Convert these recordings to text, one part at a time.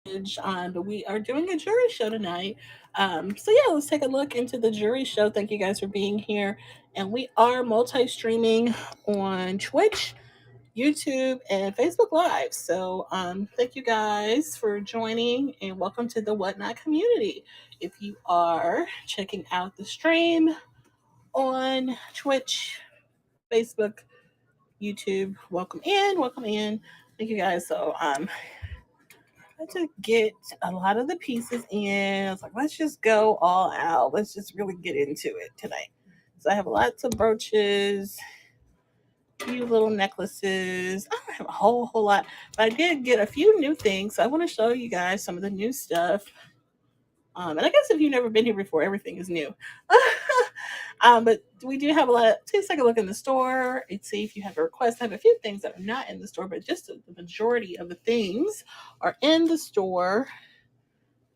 But we are doing a jury show tonight. So yeah, let's take a look into the jury show. Thank you guys for being here. And we are multi-streaming on Twitch, YouTube, and Facebook Live. So thank you guys for joining and welcome to the Whatnot community. If you are checking out the stream on Twitch, Facebook, YouTube, welcome in, welcome in. Thank you guys. To get a lot of the pieces in. I was like, let's just go all out. Let's just really get into it tonight. So I have lots of brooches, a few little necklaces. I don't have a whole lot, but I did get a few new things. So I want to show you guys some of the new stuff. And I guess if you've never been here before, everything is new. But we do have a lot. Please take a look in the store and see if you have a request. I have a few things that are not in the store, but just the majority of the things are in the store.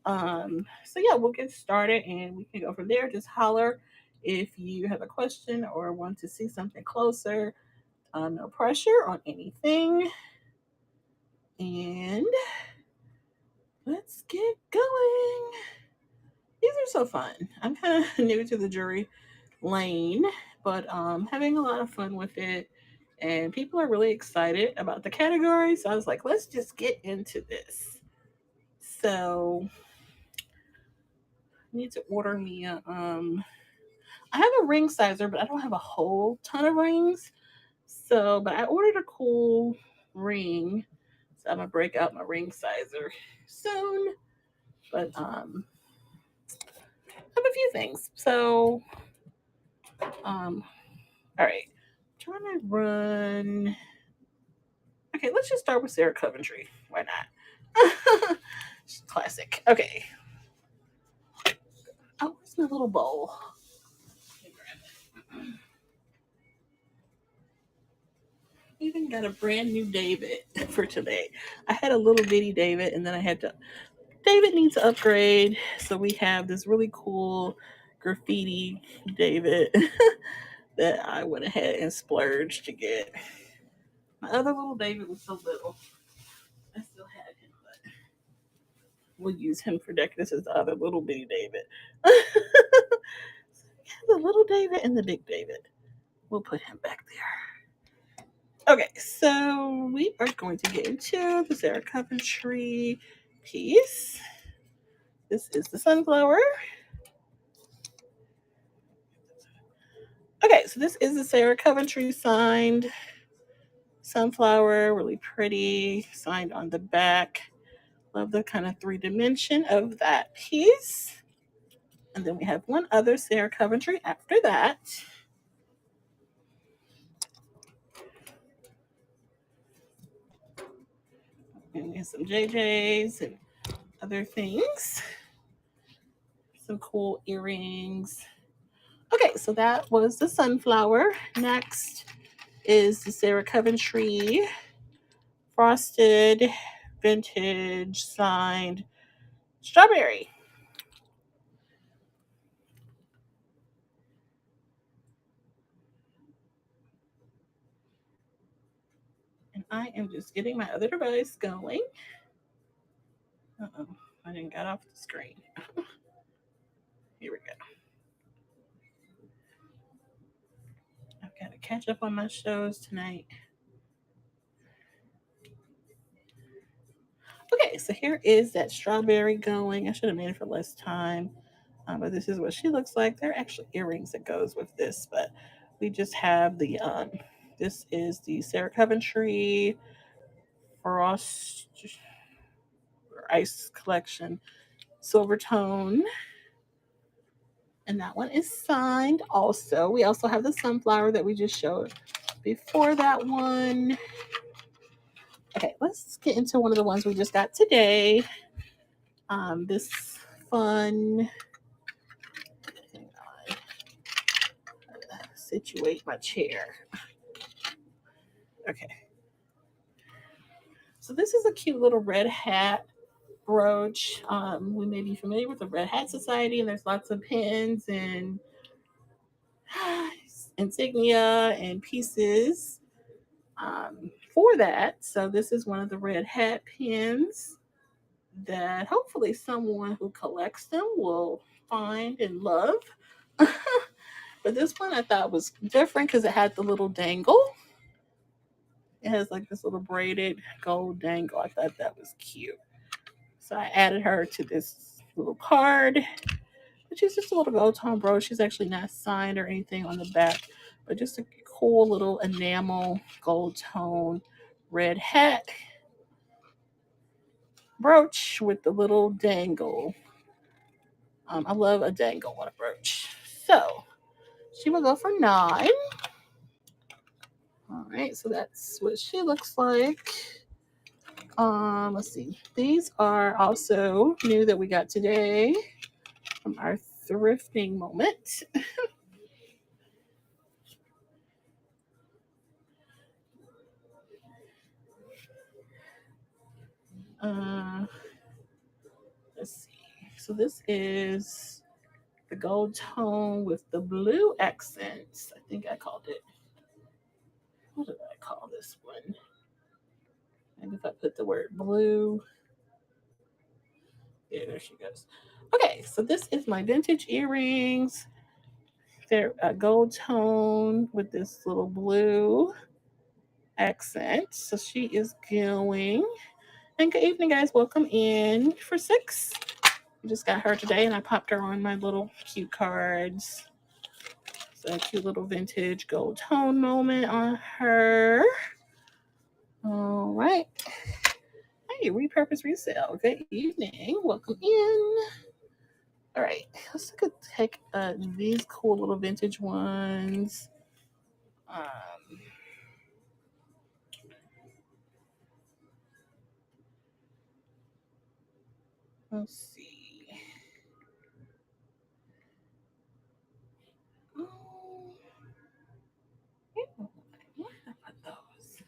So yeah, we'll get started and we can go from there. Just holler if you have a question or want to see something closer. No pressure on anything. And let's get going. These are so fun. I'm kind of new to the jury lane, but having a lot of fun with it. And people are really excited about the category. So I was like, let's just get into this. So I need to order me I have a ring sizer, but I don't have a whole ton of rings. So, but I ordered a cool ring. So I'm gonna break out my ring sizer soon. But I have a few things. So all right. Trying to run. Okay, let's just start with Sarah Coventry. Why not? Classic. Okay. Oh, where's my little bowl? Even got a brand new David for today. I had a little bitty David, and then I had to. David needs to upgrade, so we have this really cool graffiti David that I went ahead and splurged to get. My other little David was so little. I still had him, but we'll use him for decorative. This is the other little bitty David. The little David and the big David. We'll put him back there. Okay, so we are going to get into the Sarah Coventry piece. This is the sunflower. Okay, so this is the Sarah Coventry signed sunflower, really pretty, signed on the back. Love the kind of three dimension of that piece. And then we have one other Sarah Coventry after that. And we have some JJs and other things. Some cool earrings. Okay, so that was the sunflower. Next is the Sarah Coventry frosted vintage signed strawberry. And I am just getting my other device going. Uh-oh, I didn't get off the screen. Here we go. I've got to catch up on my shows tonight. Okay, so here is that strawberry going. I should have made it for less time, but this is what she looks like. There are actually earrings that goes with this, but we just have the. This is the Sarah Coventry Frost Ice Collection Silver Tone. And that one is signed also. We also have the sunflower that we just showed before that one. Okay, let's get into one of the ones we just got today. This fun. Hang on. Situate my chair. Okay. So this is a cute little red hat brooch. We may be familiar with the Red Hat Society, and there's lots of pins and insignia and pieces for that. So this is one of the red hat pins that hopefully someone who collects them will find and love. But this one I thought was different because it had the little dangle. It has like this little braided gold dangle. I thought that was cute. So I added her to this little card. But she's just a little gold tone brooch. She's actually not signed or anything on the back, but just a cool little enamel gold tone red hat brooch with the little dangle. I love a dangle on a brooch. So she will go for 9. All right, so that's what she looks like. Let's see. These are also new that we got today from our thrifting moment. Uh, let's see. So this is the gold tone with the blue accents. I think I called it. What did I call this one? Maybe if I put the word blue. Yeah, there she goes. Okay, so this is my vintage earrings. They're a gold tone with this little blue accent. So she is going. And good evening, guys. Welcome in for 6. I just got her today and I popped her on my little cute cards. So a cute little vintage gold tone moment on her. All right. Hey, repurpose resale. Good evening. Welcome in. All right. Let's take these cool little vintage ones. Um, let's see. Oh, where did I put those?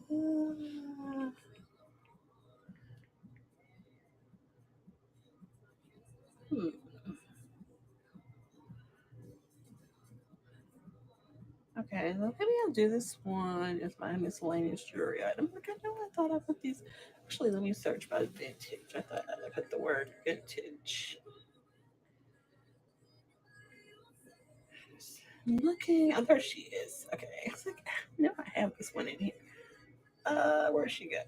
Uh, hmm. Okay, well, maybe I'll do this one as my miscellaneous jewelry item. Like I know I thought I put these. Actually, let me search by vintage. I thought I put the word vintage. I'm looking. Oh, there she is. Okay, it's like no, I have this one in here. Where'd she go?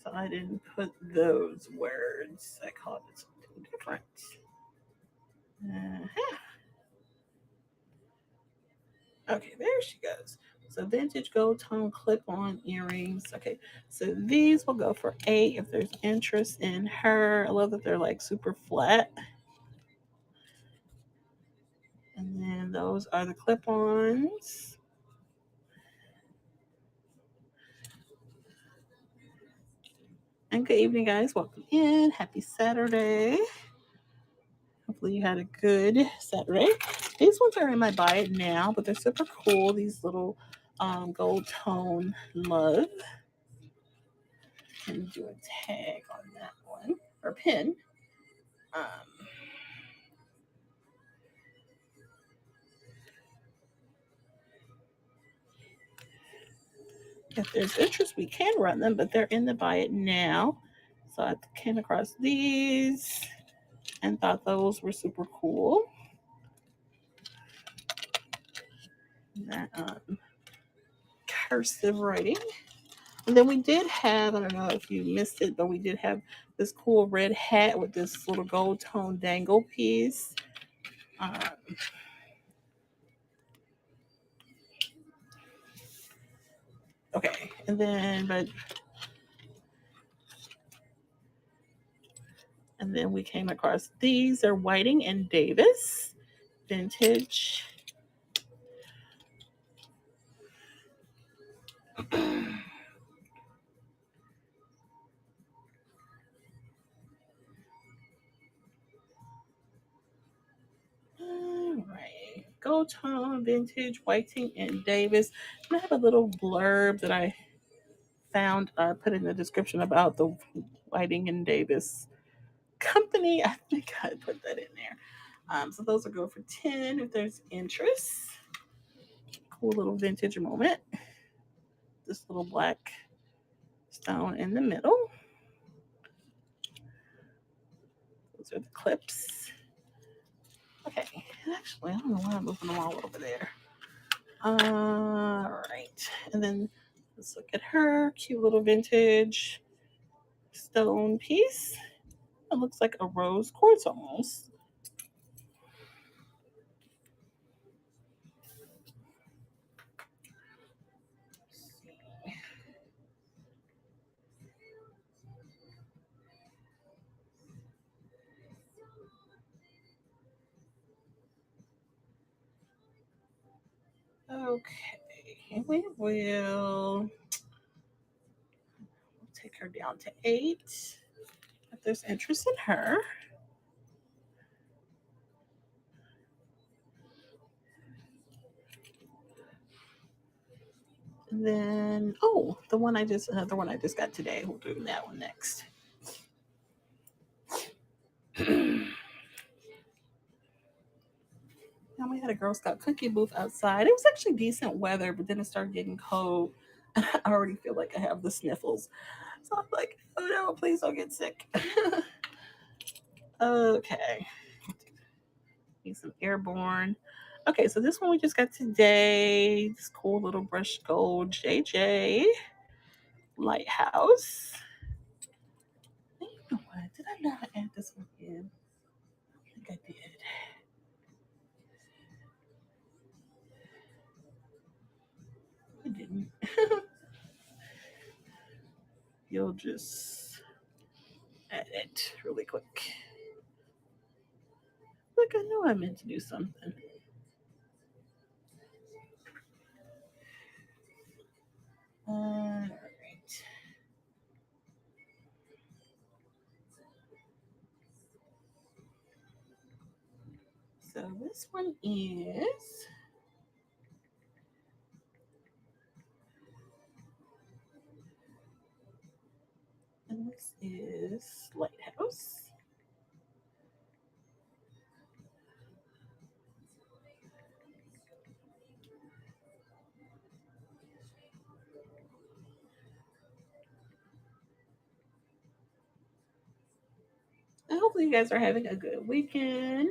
So I didn't put those words. I called it something different. Uh-huh. Okay, there she goes. So vintage gold tone clip-on earrings. Okay, so these will go for 8 if there's interest in her. I love that they're like super flat. And then those are the clip-ons. And good evening, guys. Welcome in. Happy Saturday. Hopefully you had a good Saturday. These ones are in my buy it now, but they're super cool. These little gold tone love. And do a tag on that one or pin. Um, if there's interest, we can run them, but they're in the buy it now. So I came across these and thought those were super cool. That cursive writing. And then we did have, I don't know if you missed it, but we did have this cool red hat with this little gold tone dangle piece. Um, okay, and then we came across these are Whiting and Davis vintage. All right, gold tone vintage Whiting and Davis. And I have a little blurb that I found, put in the description about the Whiting and Davis company. I think I put that in there. So those will go for 10 if there's interest. Cool little vintage moment. This little black stone in the middle. Those are the clips. Okay, and actually, I don't know why I'm moving them all over there. All right, and then let's look at her cute little vintage stone piece. It looks like a rose quartz almost. Okay, we will take her down to 8 if there's interest in her. And then, oh, another one I just got today. We'll do that one next. Now we had a Girl Scout cookie booth outside. It was actually decent weather, but then it started getting cold. I already feel like I have the sniffles. So I'm like, oh no, please don't get sick. Okay. Need some airborne. Okay, so this one we just got today. This cool little brushed gold JJ Lighthouse. You know what? Did I not add this one in? I think I did. I didn't. You'll just add it really quick. Look, I know I meant to do something. All right. So this one is and this is Lighthouse. And hopefully you guys are having a good weekend.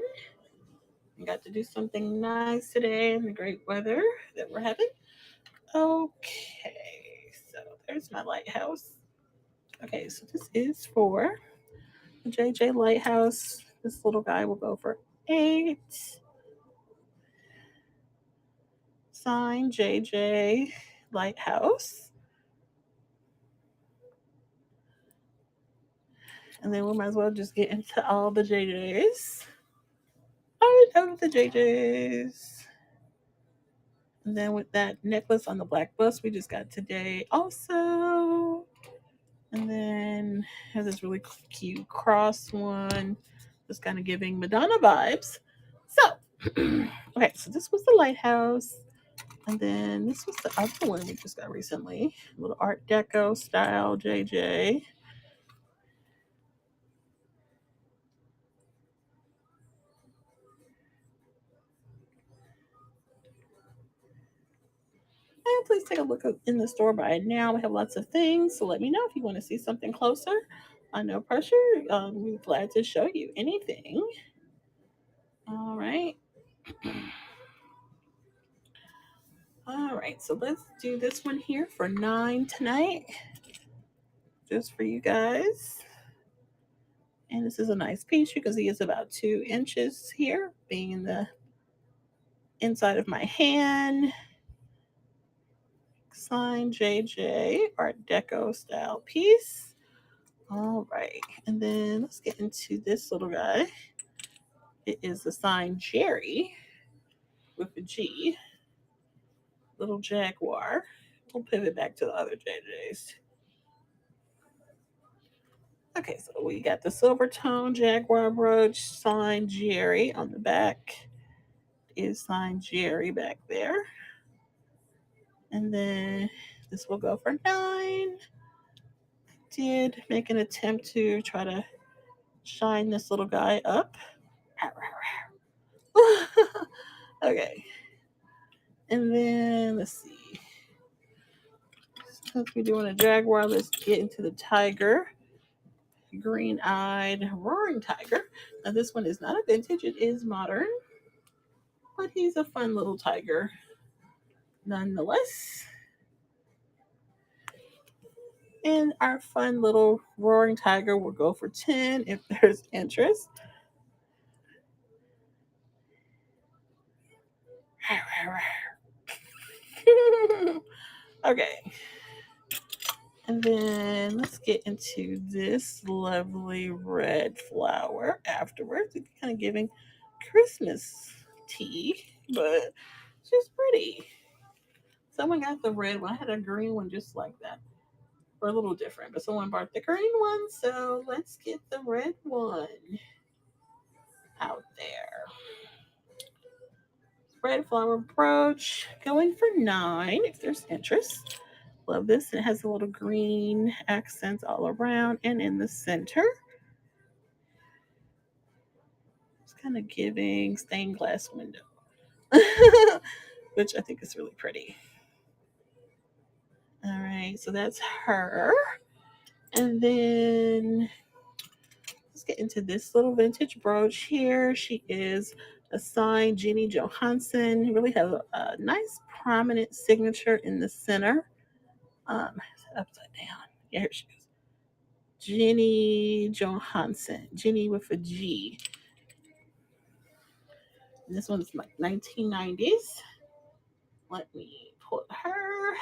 We got to do something nice today in the great weather that we're having. Okay, so there's my lighthouse. Okay, so this is for JJ Lighthouse. This little guy will go for 8. Sign JJ Lighthouse. And then we might as well just get into all the JJs. I love the JJs. And then with that necklace on the black bust we just got today also. And then has this really cute cross one. Just kind of giving Madonna vibes. So, okay, so this was the lighthouse. And then this was the other one we just got recently. A little Art Deco style JJ. And please take a look in the store by now. We have lots of things, so let me know if you want to see something closer. No pressure. We're glad to show you anything. All right. All right, so let's do this one here for 9 tonight, just for you guys. And this is a nice piece. You can see it's about 2 inches here, being in the inside of my hand. Sign JJ Art Deco style piece. All right, and then let's get into this little guy. It is the sign Jerry with a G, little jaguar. We'll pivot back to the other JJs. Okay, so we got the silver tone jaguar brooch sign Jerry on the back. is signed Jerry back there. And then this will go for 9. Did make an attempt to try to shine this little guy up. Okay. And then let's see. Since we're doing a jaguar, let's get into the tiger. Green eyed roaring tiger. Now, this one is not a vintage, it is modern, but he's a fun little tiger nonetheless. And our fun little roaring tiger will go for 10 if there's interest. Okay. And then let's get into this lovely red flower afterwards. It's kind of giving Christmas tea, but she's pretty. Someone got the red one. I had a green one just like that. Or a little different, but someone bought the green one, so let's get the red one out there. Red flower brooch going for 9 if there's interest. Love this. It has a little green accents all around and in the center. It's kind of giving stained glass window, which I think is really pretty. All right, so that's her. And then let's get into this little vintage brooch here. She is a signed Jenny Johansson. Really have a nice prominent signature in the center. Upside down. Yeah, here she goes. Jenny Johansson. Jenny with a G. And this one's like 1990s. Let me put her.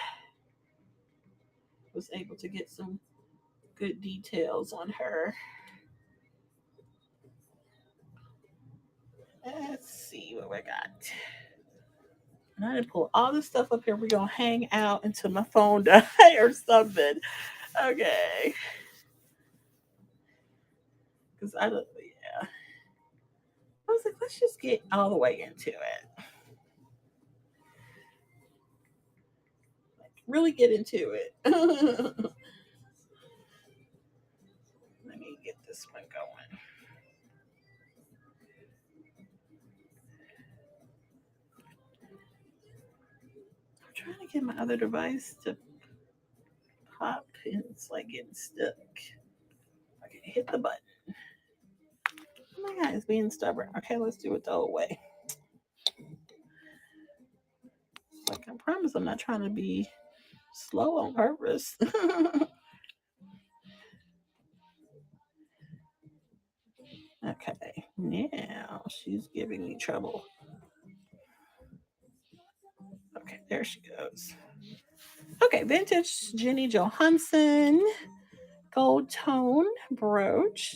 Was able to get some good details on her. Let's see what we got. And I didn't pull all this stuff up here. We're gonna hang out until my phone die or something. Okay. Because I don't, yeah. I was like, let's just get all the way into it. Like, really get into it. Let me get this one going. I'm trying to get my other device to pop, and it's like getting stuck. Okay, hit the button. Oh my god, it's being stubborn. Okay, let's do it the old way. Like, I promise I'm not trying to be slow on purpose. Okay, now she's giving me trouble. Okay, there she goes. Okay, vintage Jenny Johansson gold tone brooch.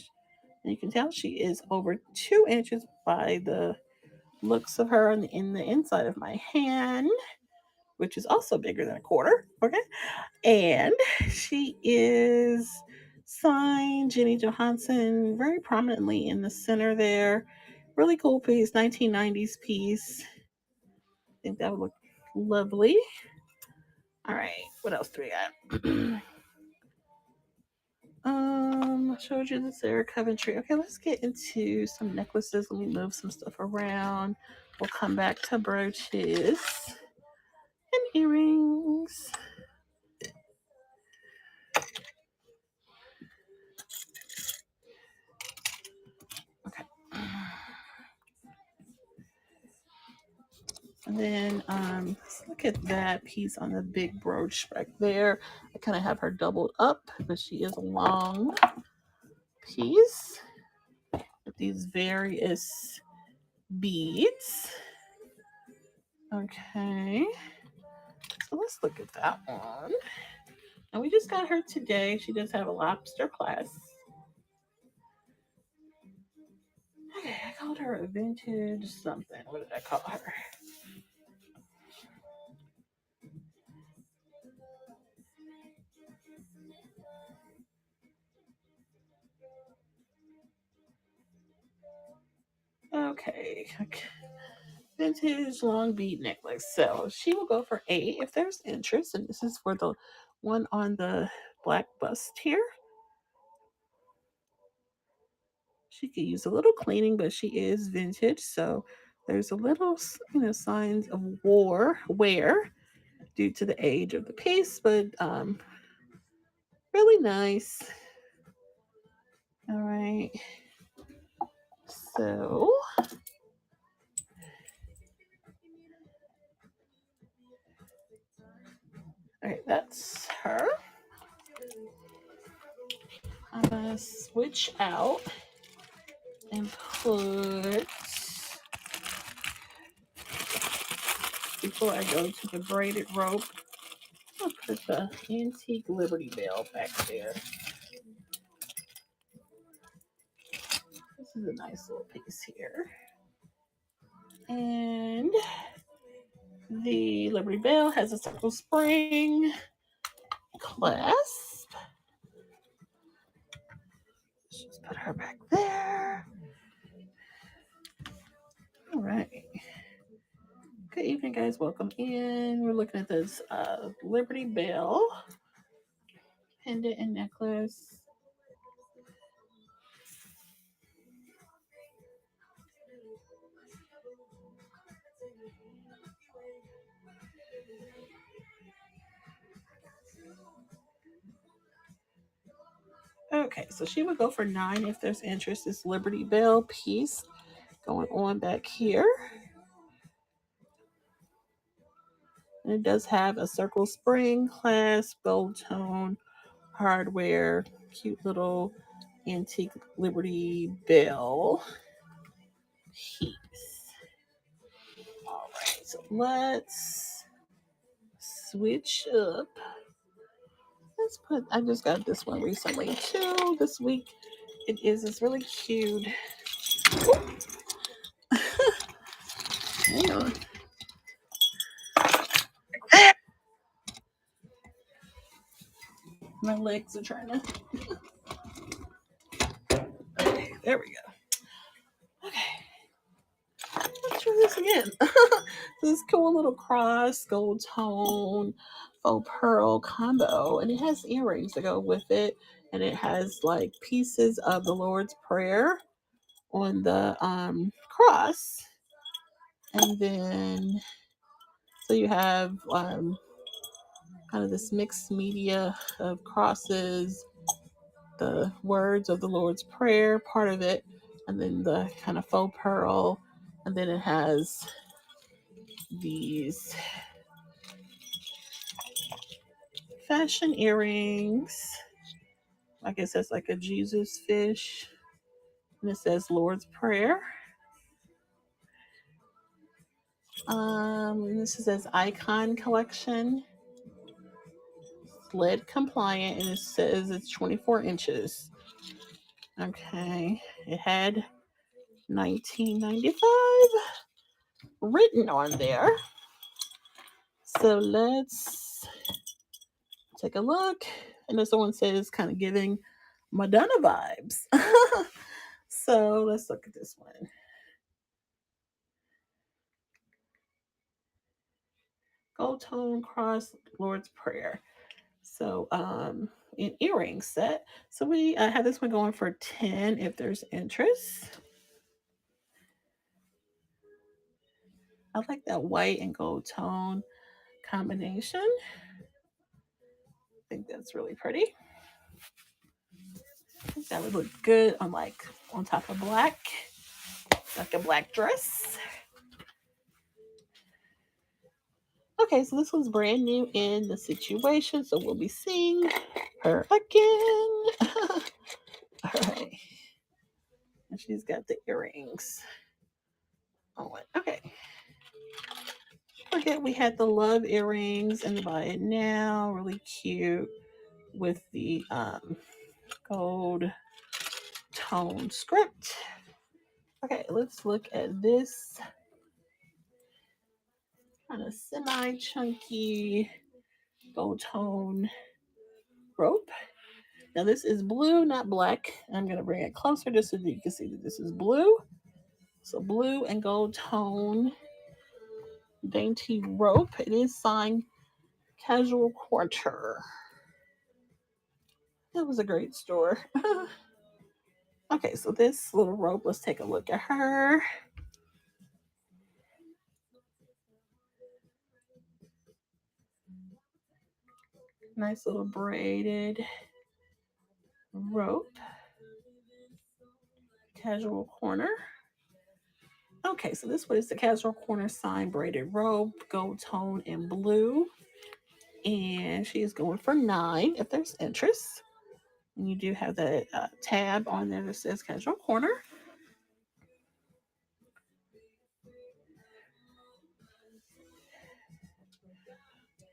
And you can tell she is over 2 inches by the looks of her in the inside of my hand, which is also bigger than a quarter. Okay. And she is signed Jenny Johansson very prominently in the center there. Really cool piece, 1990s piece. I think that would look lovely. All right, what else do we got? I showed you the Sarah Coventry. Okay, let's get into some necklaces. Let me move some stuff around. We'll come back to brooches and earrings. Okay. And then let's look at that piece on the big brooch back there. I kind of have her doubled up, but she is a long piece with these various beads. Okay. So let's look at that one. And we just got her today. She does have a lobster class. Okay, I called her a vintage something. What did I call her? Okay. vintage long bead necklace. So she will go for 8 if there's interest. And this is for the one on the black bust here. She could use a little cleaning, but she is vintage. So there's a little, signs of wear due to the age of the piece, but really nice. All right. So all right, that's her. I'm gonna switch out and put, before I go to the braided rope, I'll put the antique Liberty Bell back there. This is a nice little piece here. And the Liberty Bell has a circle spring clasp. Let's just put her back there. All right. Good evening, guys. Welcome in. We're looking at this Liberty Bell pendant and necklace. Okay, so she would go for 9 if there's interest. This Liberty Bell piece going on back here. And it does have a circle spring clasp, gold tone, hardware, cute little antique Liberty Bell piece. All right, so let's switch up. Let's put, I just got this one recently too, this week. It is this really cute. Hang on. My legs are trying to. Okay, there we go. Okay. Let's try this again. This cool little cross, gold tone, faux pearl combo. And it has earrings to go with it. And it has like pieces of the Lord's Prayer on the cross. And then, so you have kind of this mixed media of crosses, the words of the Lord's Prayer, part of it, and then the kind of faux pearl. And then it has these fashion earrings. I guess that's like a Jesus fish. And it says Lord's Prayer. This says Icon Collection. Lead compliant, and it says it's 24 inches. Okay. It had 1995 written on there. So let's take a look. And this one says kind of giving Madonna vibes. So let's look at this one. Gold tone cross Lord's Prayer. So an earring set. So we have this one going for 10 if there's interest. I like that white and gold tone combination. I think that's really pretty. I think that would look good on on top of black, like a black dress. Okay, so this one's brand new in the situation, so we'll be seeing her again. All right. And she's got the earrings on. Okay. Forget we had the love earrings and buy it now. Really cute with the gold tone script. Okay, let's look at this kind of semi-chunky gold tone rope. Now this is blue, not black. I'm going to bring it closer just so that you can see that this is blue. So blue and gold tone dainty rope. It is signed Casual Quarter. It was a great store. Okay, so this little rope, let's take a look at her. Nice little braided rope. Casual Corner. Okay, so this one is the Casual Corner sign braided rope, gold tone and blue. And she is going for 9 if there's interest. And you do have the tab on there that says Casual Corner.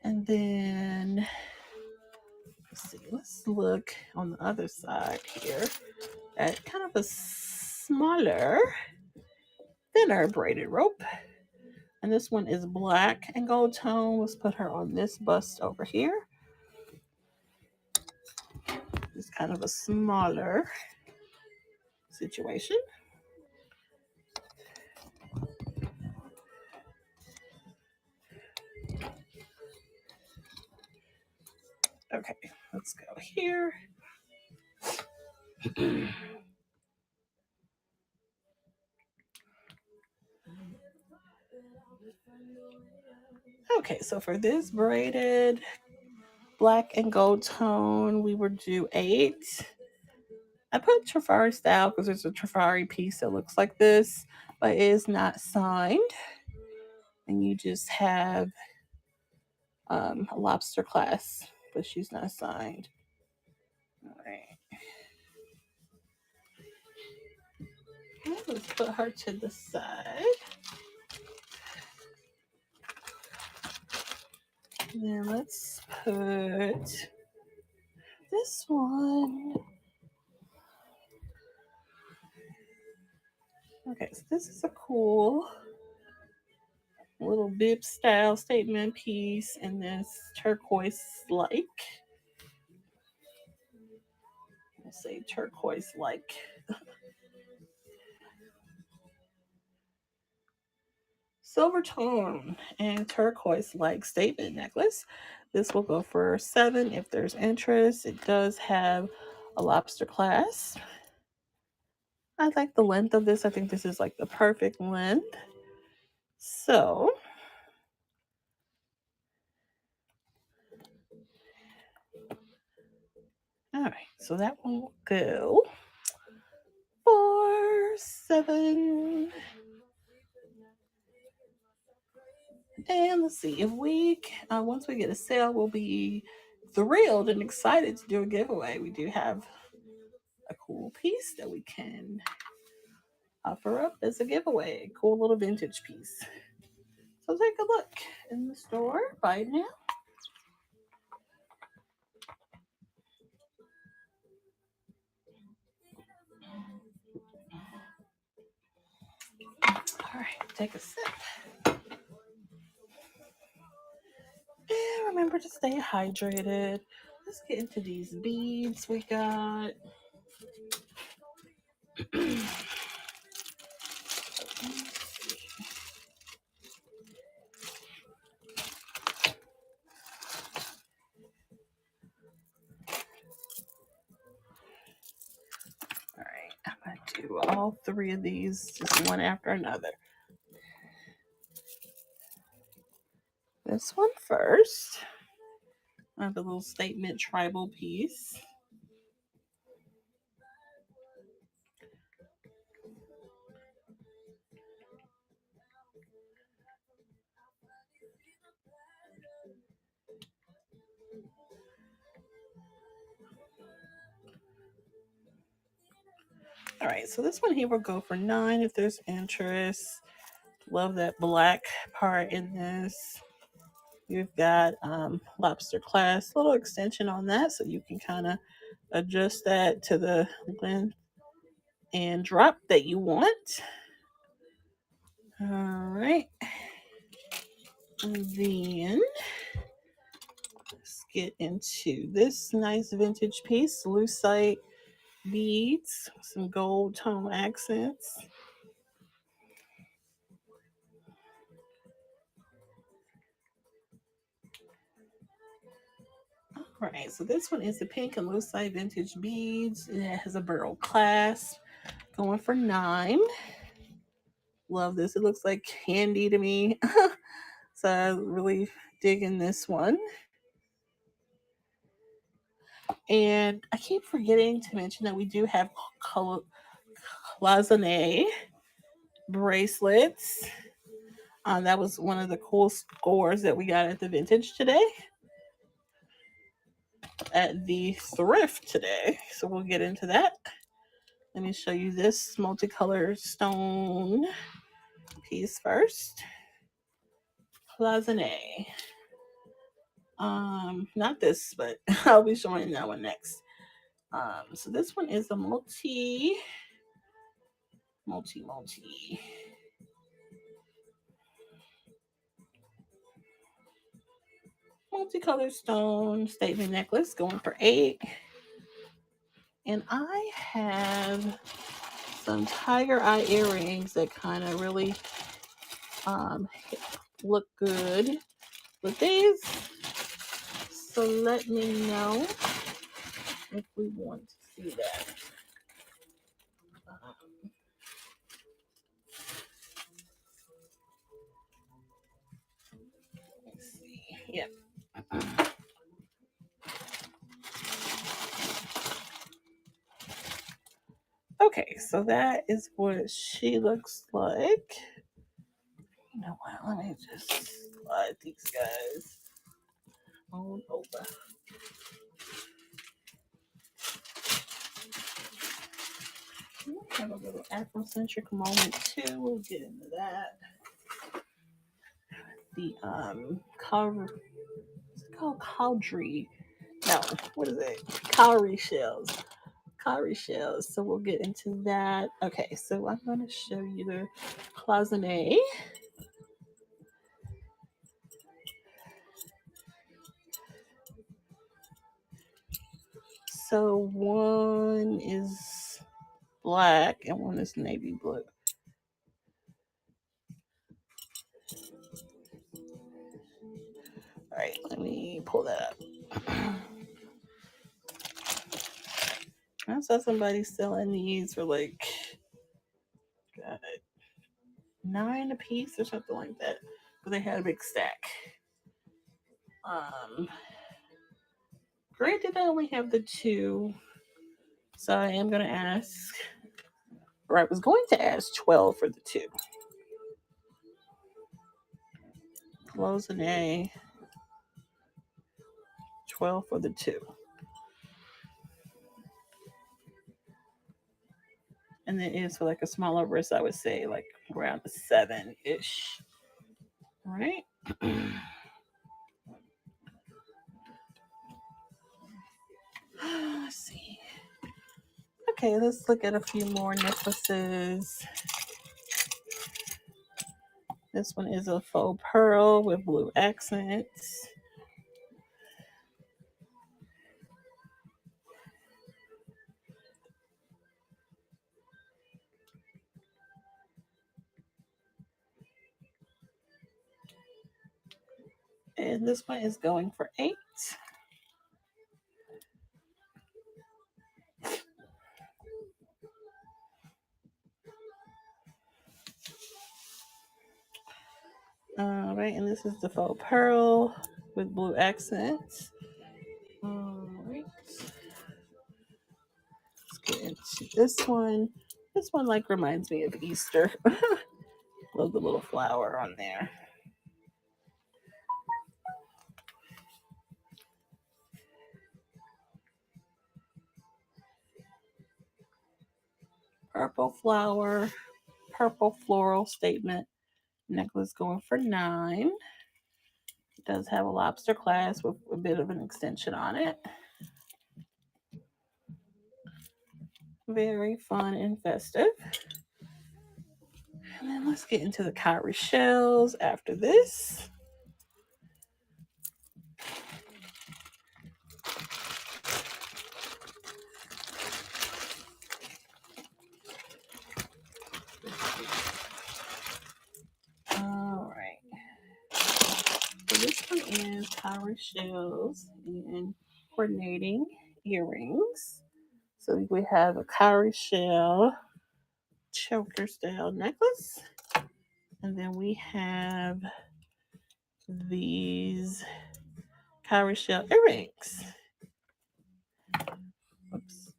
And then let's look on the other side here at kind of a smaller, thinner braided rope. And this one is black and gold tone. Let's put her on this bust over here. It's kind of a smaller situation. Okay, let's go here. Okay, so for this braided black and gold tone, we would do 8. I put Trafari style because there's a Trafari piece that looks like this, but it is not signed. And you just have a lobster class, but she's not signed. All right. Let's put her to the side. And then let's put this one. Okay, so this is a cool little bib style statement piece in this turquoise like. We'll say turquoise like. Silver tone and turquoise like statement necklace. This will go for 7 if there's interest. It does have a lobster clasp. I like the length of this. I think this is like the perfect length. So, all right. So that one will go for 7. And let's see if we once we get a sale, we'll be thrilled and excited to do a giveaway. We do have a cool piece that we can offer up as a giveaway. Cool little vintage piece. So take a look in the store right now. All right, take a sip. And remember to stay hydrated. Let's get into these beads we got. All right, I'm going to do all 3 of these just one after another. This one first. I have a little statement tribal piece. All right, so this one here will go for 9 if there's interest. Love that black part in this. You've got lobster class, little extension on that, so you can kind of adjust that to the length and drop that you want. All right. And then let's get into this nice vintage piece, lucite beads, some gold tone accents. All right, so this one is the pink and lucite vintage beads. It has a burl clasp, going for 9. Love this. It looks like candy to me. So I really digging this one. And I keep forgetting to mention that we do have cloisonne bracelets. That was one of the cool scores that we got at the vintage today, at the thrift today. So we'll get into that. Let me show you this multicolored stone piece first. Cloisonne. Not this, but I'll be showing that one next. So this one is a multi multicolored stone statement necklace, going for 8. And I have some tiger eye earrings that kind of really um, look good with these. So let me know if we want to see that. Let's see. Yep. Okay, so that is what she looks like. You know what? Let me just slide these guys on over. We'll have a little Afrocentric moment too. We'll get into that. The what's it called? Cowrie. No, what is it? Cowrie shells. Cowrie shells. So we'll get into that. Okay, so I'm going to show you the cloisonne. So one is black and one is navy blue. All right, let me pull that up. I saw somebody selling these for like God, 9 a piece or something like that, but they had a big stack. Granted, I only have the 2, so I am going to ask, or I was going to ask 12 for the 2. Cloisonne, 12 for the 2. And it is for like a smaller wrist, I would say like around a 7-ish. All right. Let's see. Okay, let's look at a few more necklaces. This one is a faux pearl with blue accents. And this one is going for 8. All right, and this is the faux pearl with blue accents. All right. Let's get into this one. This one like reminds me of Easter. Love the little flower on there. Purple flower, purple floral statement necklace, going for 9. It does have a lobster clasp with a bit of an extension on it. Very fun and festive. And then let's get into the cowrie shells after this. All right. So this one is cowrie shells, and coordinating earrings. So we have a cowrie shell choker style necklace. And then we have these cowrie shell earrings. Oops.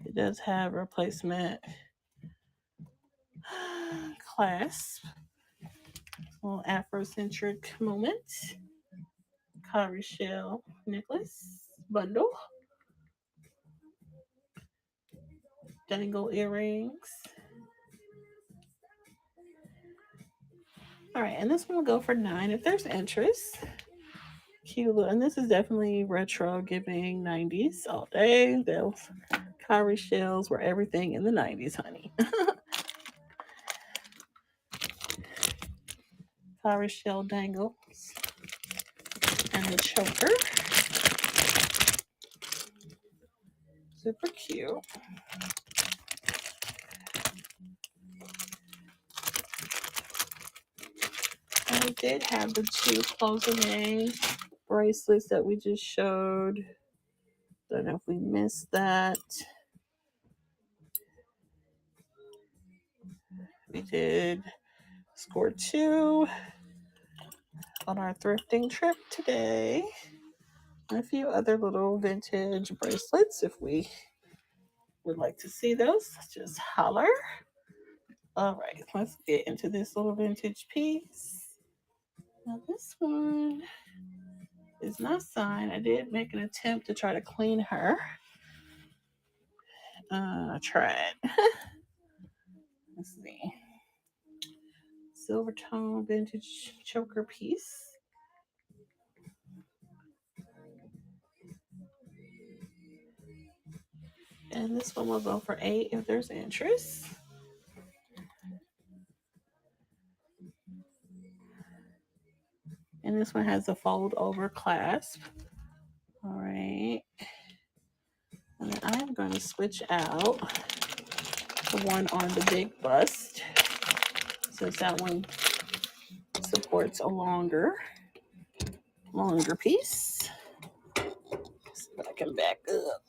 It does have replacement clasp, little Afrocentric moment, cowrie shell necklace bundle, dangle earrings. All right, and this one will go for 9 if there's interest. Cute little, and this is definitely retro, giving 90s all day. Those cowrie shells were everything in the 90s, honey. Cowrie shell dangles and the choker. Super cute. And we did have the 2 closing bracelets that we just showed. Don't know if we missed that. We did score 2 on our thrifting trip today. And a few other little vintage bracelets. If we would like to see those, just holler. All right, let's get into this little vintage piece. Now this one is not signed. I did make an attempt to try to clean her. I tried. Let's see. Silver tone vintage choker piece. And this one will go for 8 if there's interest. And this one has a fold over clasp. All right. And then I'm going to switch out the one on the big bust, since that one supports a longer piece. So I can back up.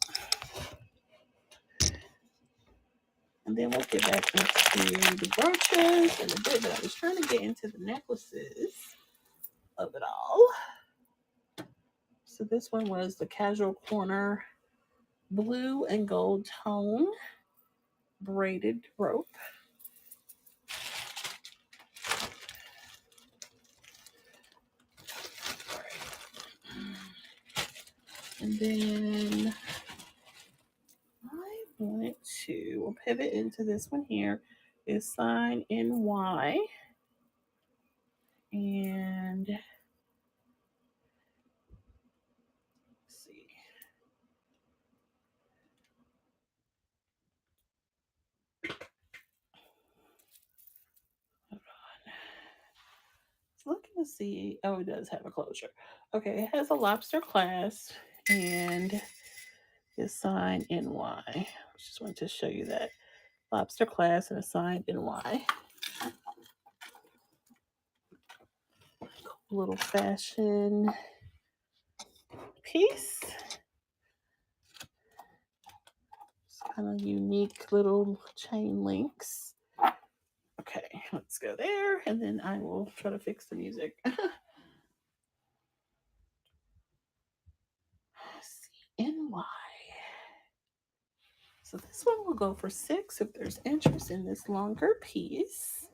And then we'll get back into the brooches and a bit, but I was trying to get into the necklaces of it all. So this one was the casual corner blue and gold tone braided rope. And then I wanted to, we'll pivot into this one here, is sign NY. And let's see. Hold on. Looking to see. Oh, it does have a closure. Okay, it has a lobster clasp and is signed NY. Just wanted to show you that lobster clasp and a signed NY. Little fashion piece. It's kind of unique little chain links. Okay, let's go there, and then I will try to fix the music. NY. So this one will go for 6 if there's interest in this longer piece.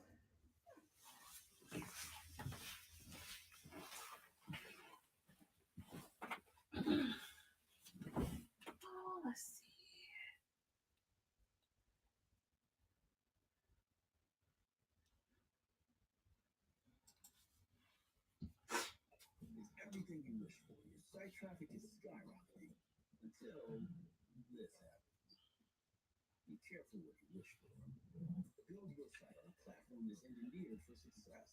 Oh, let's see. Everything you wish for. Your site traffic is skyrocketing until this happens. Be careful what you wish for. Build your site on a platform that's engineered for success.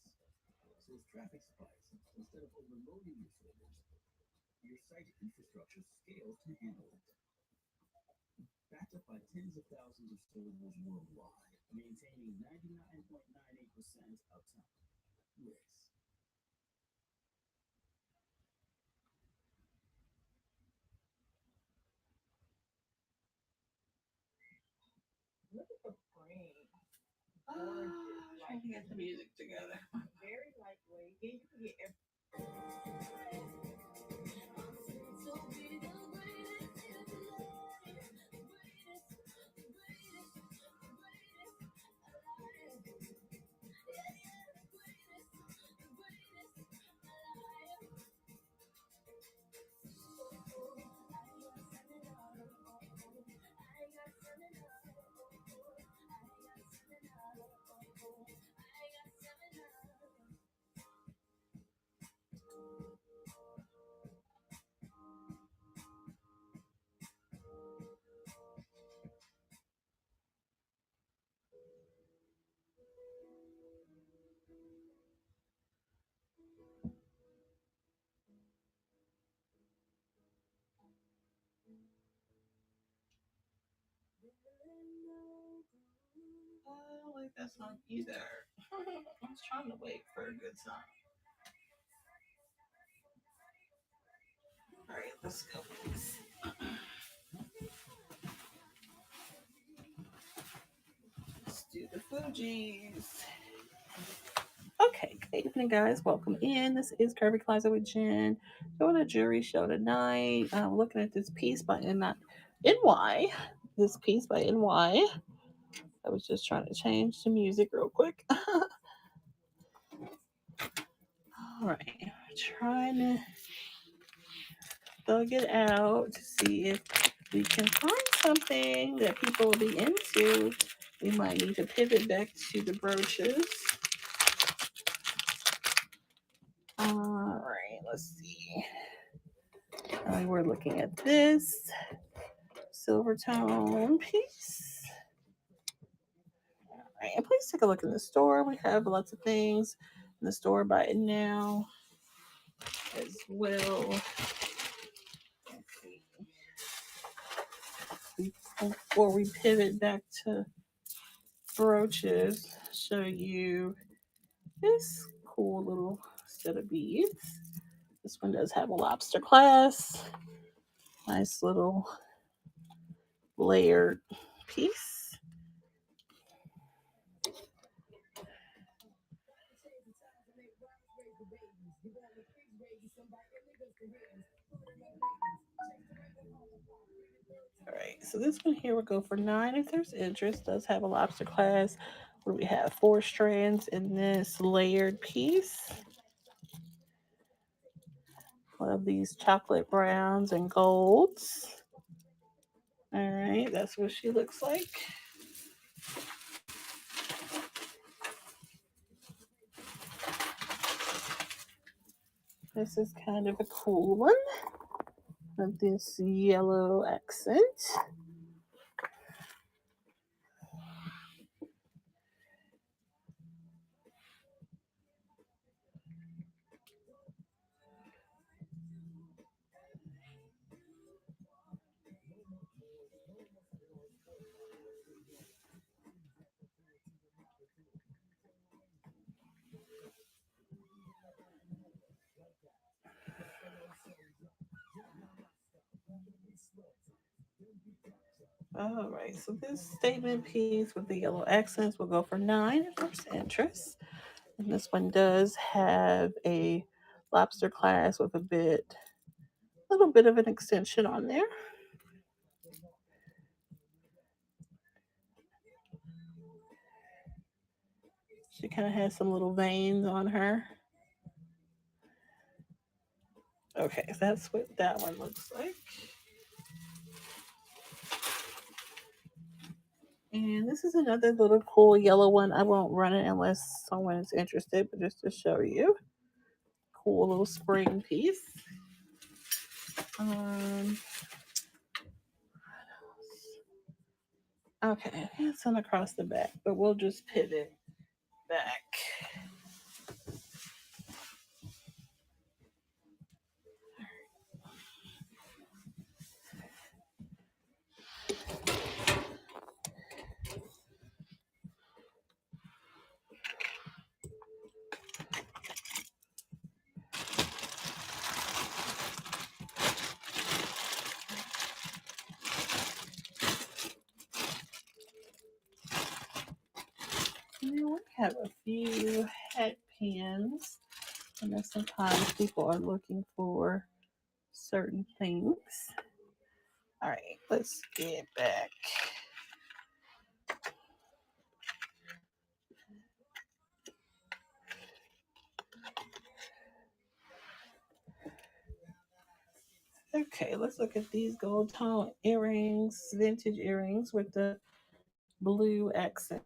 So as traffic spikes, instead of overloading your servers, your site infrastructure scales to handle it. Backed up by tens of thousands of servers worldwide, maintaining 99.98% Trying to get the music together. I don't like that song either. I was trying to wait for a good song. All right, let's go. Let's do the Fugees. Okay, good evening, guys. Welcome in. This is Curvy Closet with Jen. Doing a jury show tonight. Looking at this piece by NY. This piece by NY. I was just trying to change the music real quick. All right, trying to thug it out to see if we can find something that people will be into. We might need to pivot back to the brooches. All right, let's see. We're looking at this silver tone piece. All right, and please take a look in the store. We have lots of things in the store by now as well. Before we pivot back to brooches, show you this cool little set of beads. This one does have a lobster clasp. Nice little layered piece. All right, so this one here will go for $9 if there's interest. Does have a lobster clasp. What do we have? 4 strands in this layered piece. Love these chocolate browns and golds. All right, that's what she looks like. This is kind of a cool one with this yellow accent. All right, so this statement piece with the yellow accents will go for $9 if there's interest. And this one does have a lobster clasp with little bit of an extension on there. She kind of has some little veins on her. Okay, so that's what that one looks like. And this is another little cool yellow one. I won't run it unless someone is interested, but just to show you. Cool little spring piece. Okay, and some across the back, but we'll just pivot back. And then we have a few hat pins. And then sometimes people are looking for certain things. All right, let's get back. Okay, let's look at these gold tone earrings, vintage earrings with the blue accents.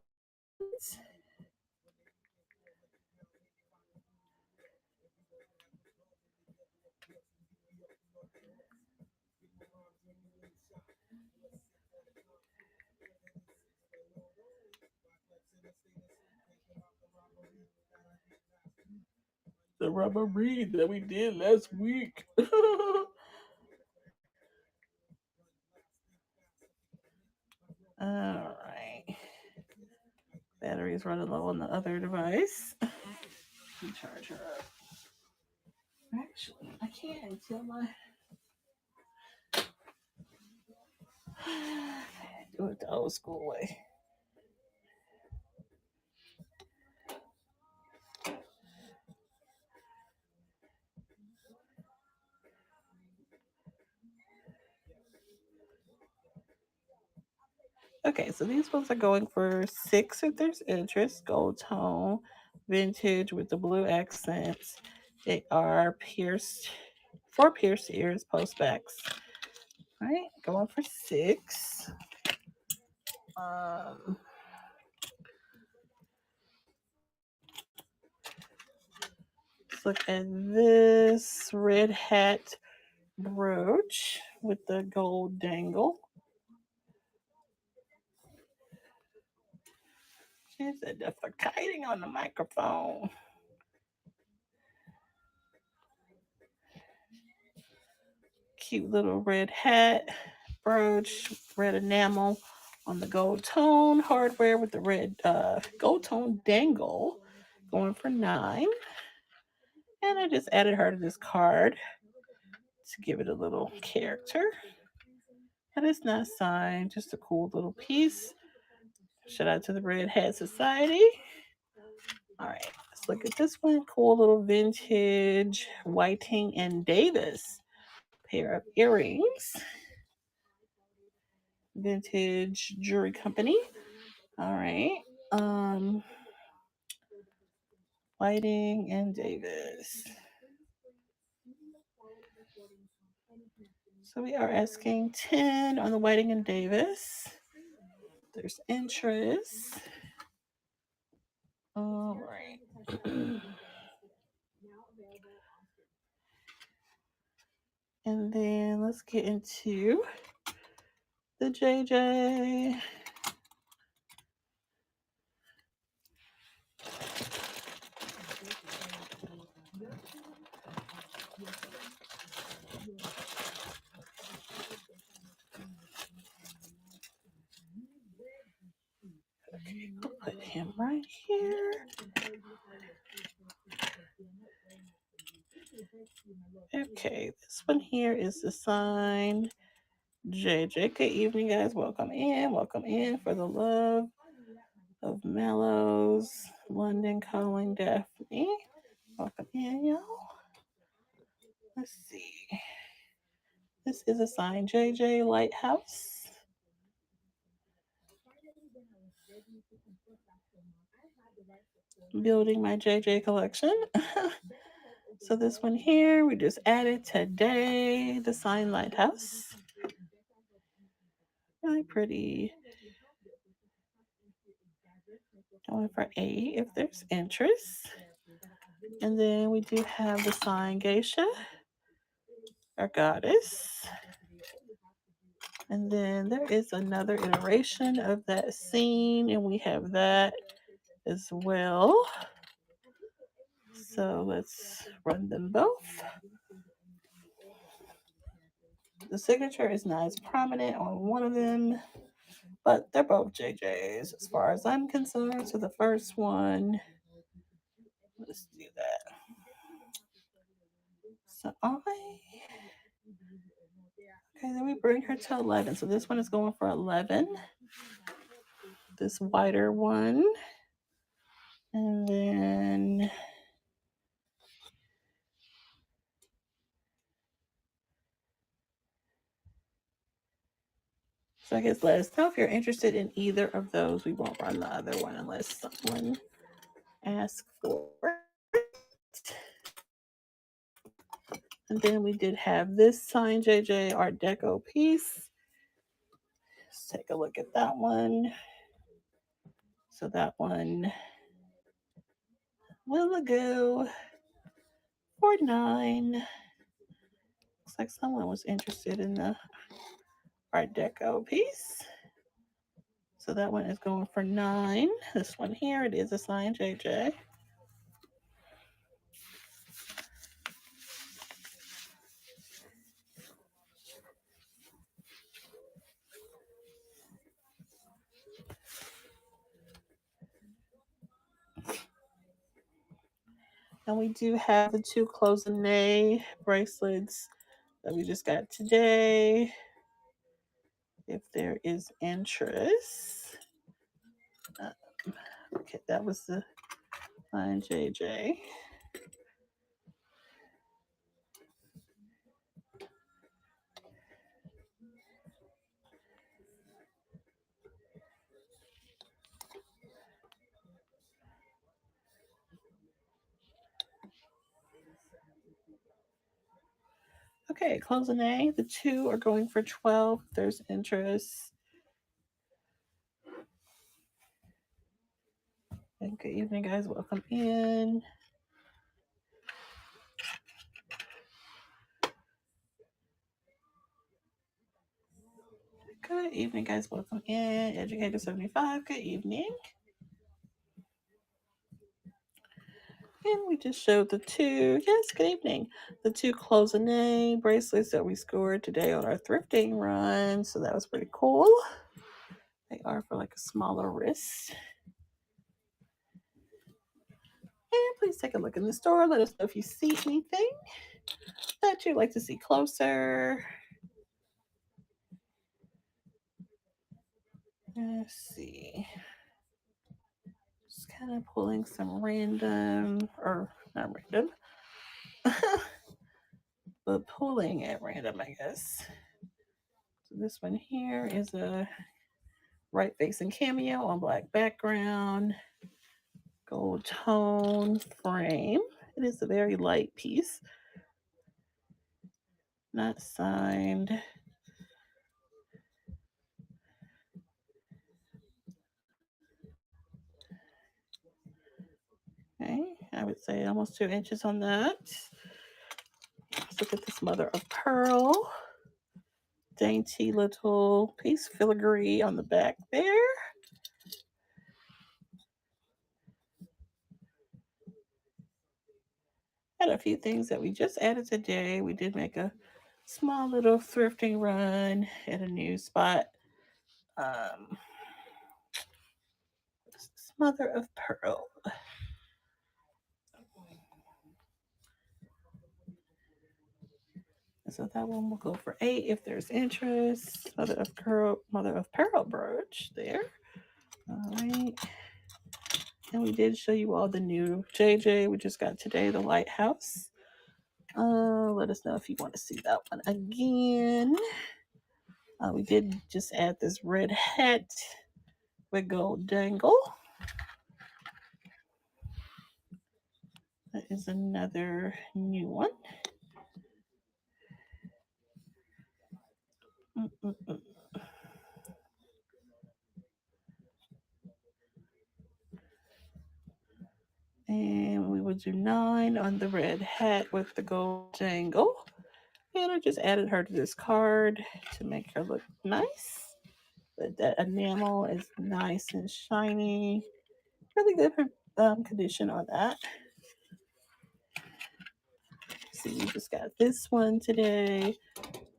The rubber reed that we did last week. All right. Battery's running low on the other device. Charge her up. Actually, I can't until my do it the old school way. Okay, so these ones are going for 6 if there's interest. Gold tone, vintage with the blue accents. They are pierced, 4 pierced ears, post backs. All right, going for 6. Um, let's look at this red hat brooch with the gold dangle. She said defecating on the microphone. Cute little red hat, brooch, red enamel on the gold tone, hardware with the red gold tone dangle, going for 9. And I just added her to this card to give it a little character. And it's not signed, just a cool little piece. Shout out to the Red Hat Society. All right, let's look at this one. Cool little vintage Whiting and Davis pair of earrings. Vintage Jewelry Company. All right. Um, Whiting and Davis. So we are asking 10 on the Whiting and Davis. There's interest. All right. And then let's get into the JJ. Okay, we'll put him right here. Okay, this one here is the sign JJ. Good evening, guys. Welcome in. Welcome in for the love of Mellows. London calling Daphne. Welcome in, y'all. Let's see. This is a sign JJ Lighthouse. Building my JJ collection. So this one here, we just added today, the sign Lighthouse. Really pretty. Going for 8 if there's interest. And then we do have the sign Geisha, our goddess. And then there is another iteration of that scene, and we have that as well. So let's run them both. The signature is not as prominent on one of them, but they're both JJ's as far as I'm concerned. So the first one, let's do that. So okay, then we bring her to 11. So this one is going for 11. This whiter one. And then so I guess let us know if you're interested in either of those. We won't run the other one unless someone asks for it. And then we did have this signed JJ Art Deco piece. Let's take a look at that one. So that one will go for 9. Looks like someone was interested in the Art Deco piece. So that one is going for 9. This one here, it is a signed JJ. And we do have the 2 cloisonne bracelets that we just got today. If there is interest. Okay, that was the fine JJ. Okay, cloisonne. The 2 are going for 12. If there's interest. And good evening, guys. Welcome in. Good evening, guys. Welcome in. Educator 75. Good evening. And we just showed the 2. Yes, good evening. The 2 cloisonne bracelets that we scored today on our thrifting run. So that was pretty cool. They are for like a smaller wrist. And please take a look in the store. Let us know if you see anything that you'd like to see closer. Let's see. Just kind of pulling some random, or not random, but pulling at random, I guess. So this one here is a right facing cameo on black background, gold tone frame. It is a very light piece, not signed. Okay, I would say almost 2 inches on that. Let's look at this mother of pearl. Dainty little piece, filigree on the back there. Had a few things that we just added today. We did make a small little thrifting run at a new spot. Mother of pearl. So that one will go for 8 if there's interest. Mother of pearl brooch there. All right. And we did show you all the new JJ we just got today, the lighthouse. Let us know if you want to see that one again. We did just add this red hat with gold dangle. That is another new one. Mm-mm-mm. And we will do 9 on the red hat with the gold dangle. And I just added her to this card to make her look nice. But that enamel is nice and shiny. Really good condition on that. See, we just got this one today.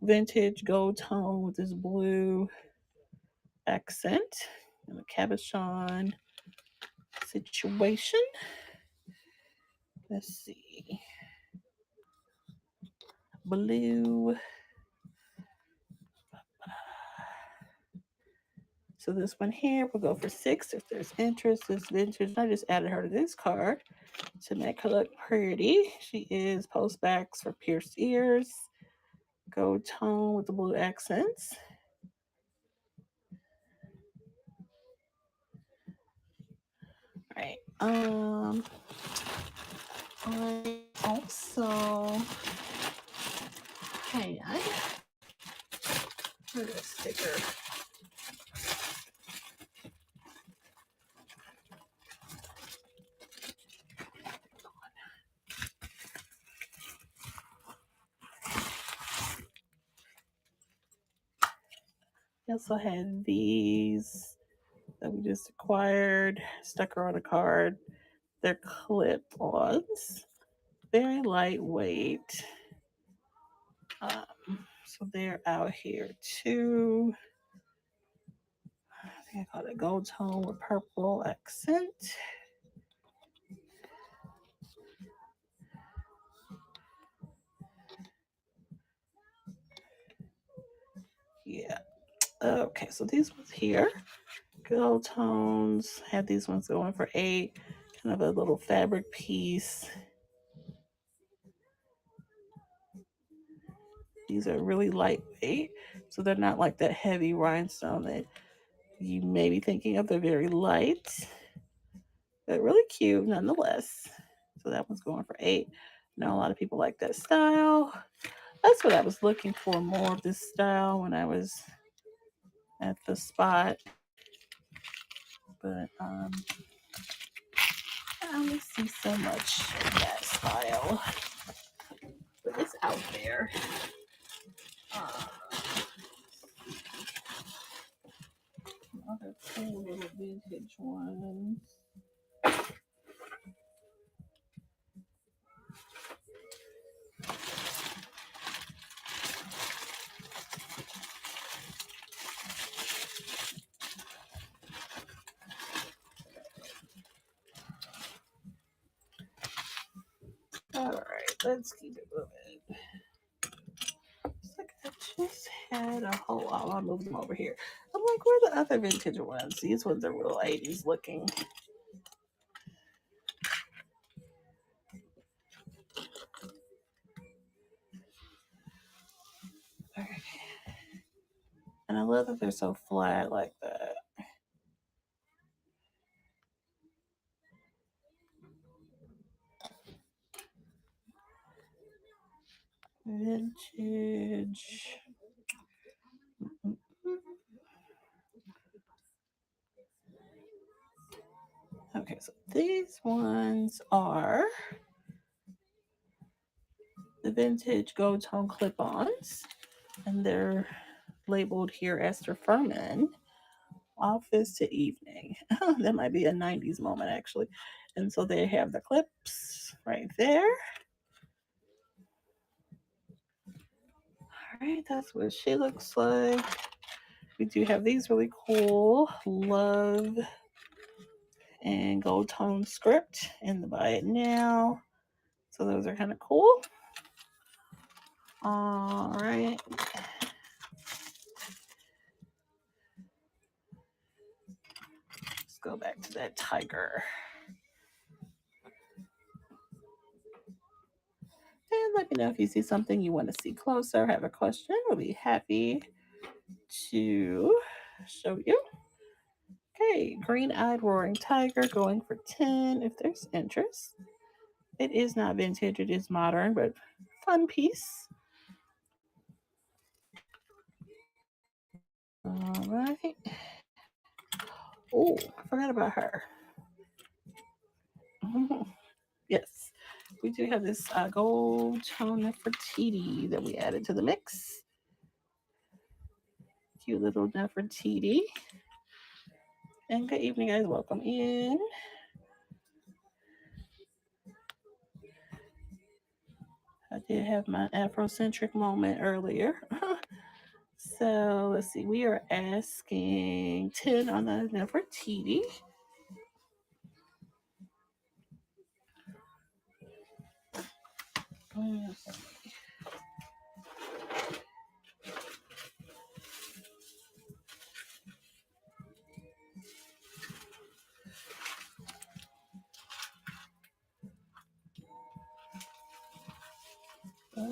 Vintage gold tone with this blue accent and a cabochon situation. Let's see. Blue. So this one here will go for 6 if there's interest. This vintage, I just added her to this card to make her look pretty. She is post backs for pierced ears, gold tone with the blue accents. All right. I also hang on. Where's a sticker? I also had these that we just acquired, stuck her on a card. They're clip-ons, very lightweight. So they're out here too. I think I call it gold tone with purple accent. Yeah. Okay, so these ones here, gold tones. Had these ones going for 8. Kind of a little fabric piece. These are really lightweight, so they're not like that heavy rhinestone that you may be thinking of. They're very light, but really cute nonetheless. So that one's going for 8. I know a lot of people like that style. That's what I was looking for, more of this style when I was at the spot. But I only see so much of that style. But it's out there. Other cool little vintage ones. All right, let's keep it moving. It's like I just had a whole. Oh, I moved them over here. I'm like, where are the other vintage ones? These ones are real 80s looking. Okay. And I love that they're so flat like that. Vintage. Okay, so these ones are the vintage gold tone clip-ons, and they're labeled here Esther Furman, office to evening. That might be a 90s moment actually. And so they have the clips right there. All right, that's what she looks like. We do have these really cool love and gold tone script in the buy it now. So those are kind of cool. All right. Let's go back to that tiger. And let me know if you see something you want to see closer, have a question. We'll be happy to show you. Okay, green-eyed roaring tiger going for 10 if there's interest. It is not vintage, it is modern, but fun piece. All right. Oh, I forgot about her. Yes, we do have this gold tone Nefertiti that we added to the mix. Cute little Nefertiti. And good evening, guys. Welcome in. I did have my Afrocentric moment earlier. So let's see. We are asking 10 on the Nefertiti. Okay,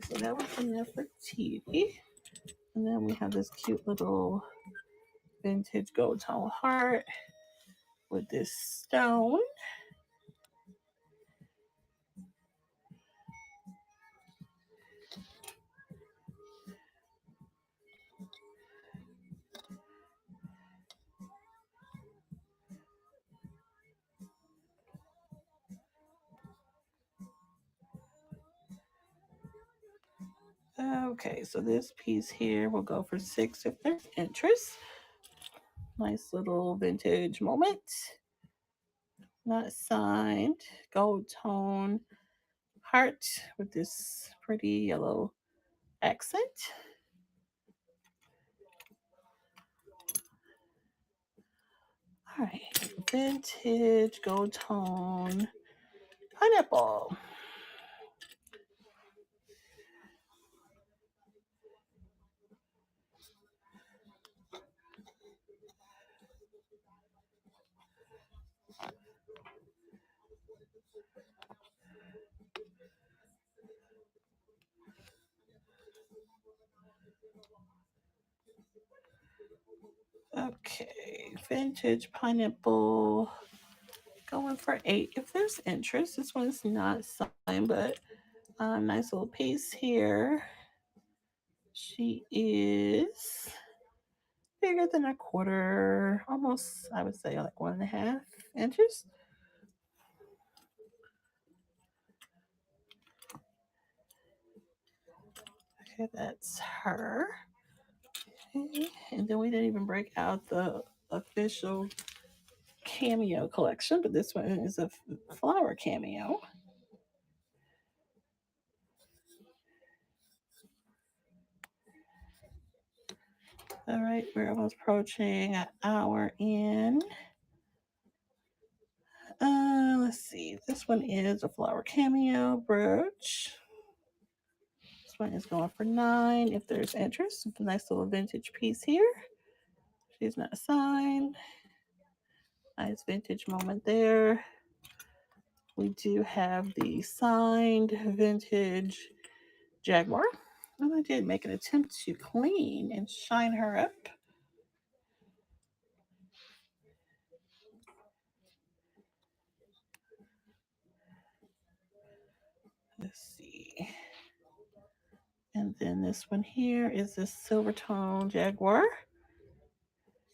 so that was enough for TV. And then we have this cute little vintage gold tone heart with this stone. Okay, so this piece here will go for 6 if there's interest. Nice little vintage moment. Not signed. Gold tone heart with this pretty yellow accent. All right, vintage gold tone pineapple. Okay, vintage pineapple going for 8 if there's interest. This one's not signed, but nice little piece here. She is bigger than a quarter, almost, I would say, like 1.5 inches. Okay, that's her. Okay. And then we didn't even break out the official cameo collection, but this one is a flower cameo. All right, we're almost approaching an hour in. Let's see. This one is a flower cameo brooch. This one is going for 9 if there's interest. It's a nice little vintage piece here. She's not signed. Nice vintage moment there. We do have the signed vintage Jaguar. And I did make an attempt to clean and shine her up. Let's see. And then this one here is this silver tone Jaguar.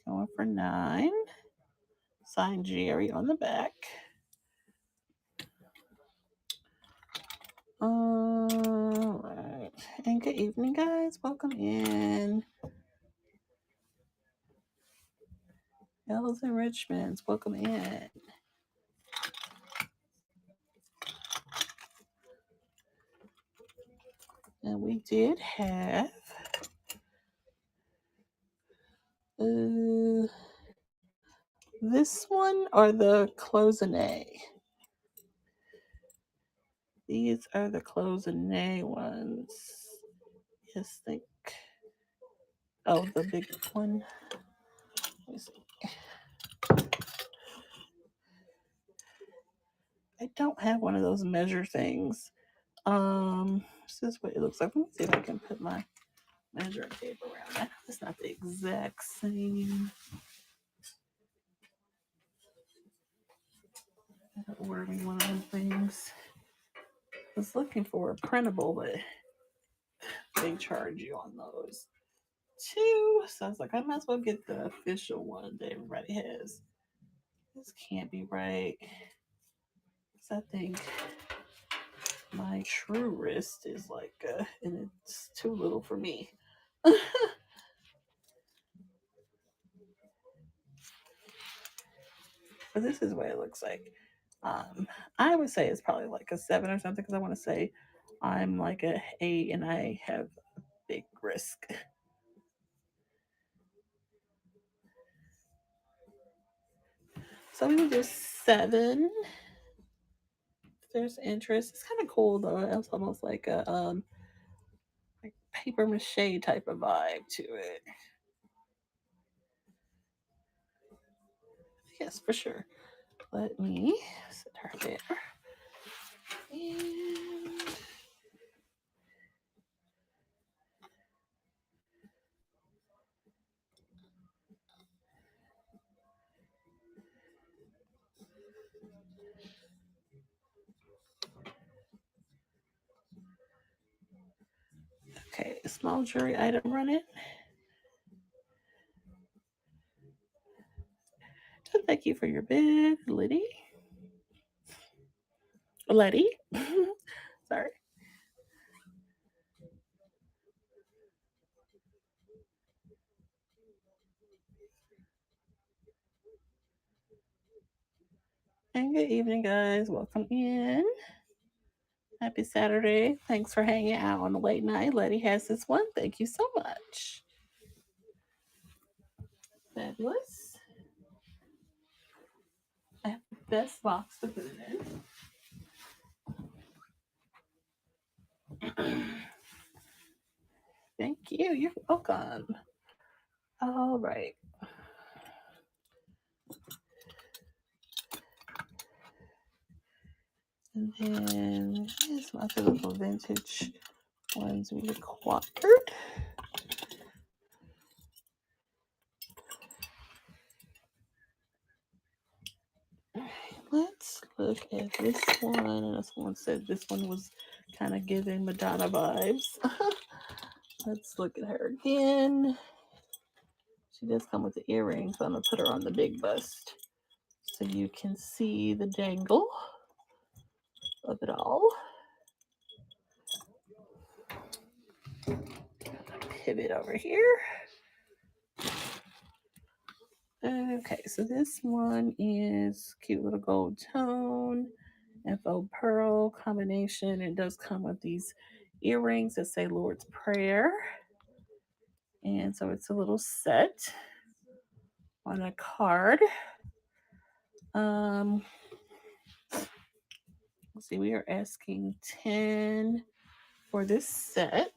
Going for 9. Signed Jerry on the back. All right. And good evening, guys. Welcome in. Elves and Richmonds, welcome in. And we did have this one or the cloisonne. These are the cloisonne ones. Yes, think. Oh, the big one. Let me see. I don't have one of those measure things. This is what it looks like. Let me see if I can put my measuring tape around it. It's not the exact same. I gotta order me one of those things. I was looking for a printable, but they charge you on those too. So I was like, I might as well get the official one that everybody has. This can't be right. Because I think my true wrist is like, and it's too little for me. But this is what it looks like. I would say it's probably like a 7 or something because I want to say I'm like a 8 and I have big risk. So we would do 7. If there's interest, it's kind of cool though. It's almost like a like paper mache type of vibe to it. Yes, for sure. let me set her there. And okay, small jewelry item running. Thank you for your bid, Liddy. Letty. Sorry. And good evening, guys. Welcome in. Happy Saturday. Thanks for hanging out on the late night. Letty has this one. Thank you so much. Fabulous. I have the best box to put it in. Thank you. You're welcome. All right. And then here's my little vintage ones we acquired. Let's look at this one. And someone said this one was kind of giving Madonna vibes. Let's look at her again. She does come with the earrings, but I'm going to put her on the big bust so you can see the dangle of it all. Pivot over here. Okay, so this one is cute little gold tone and faux pearl combination. It does come with these earrings that say Lord's Prayer. And so it's a little set on a card. Let's see, we are asking 10 for this set.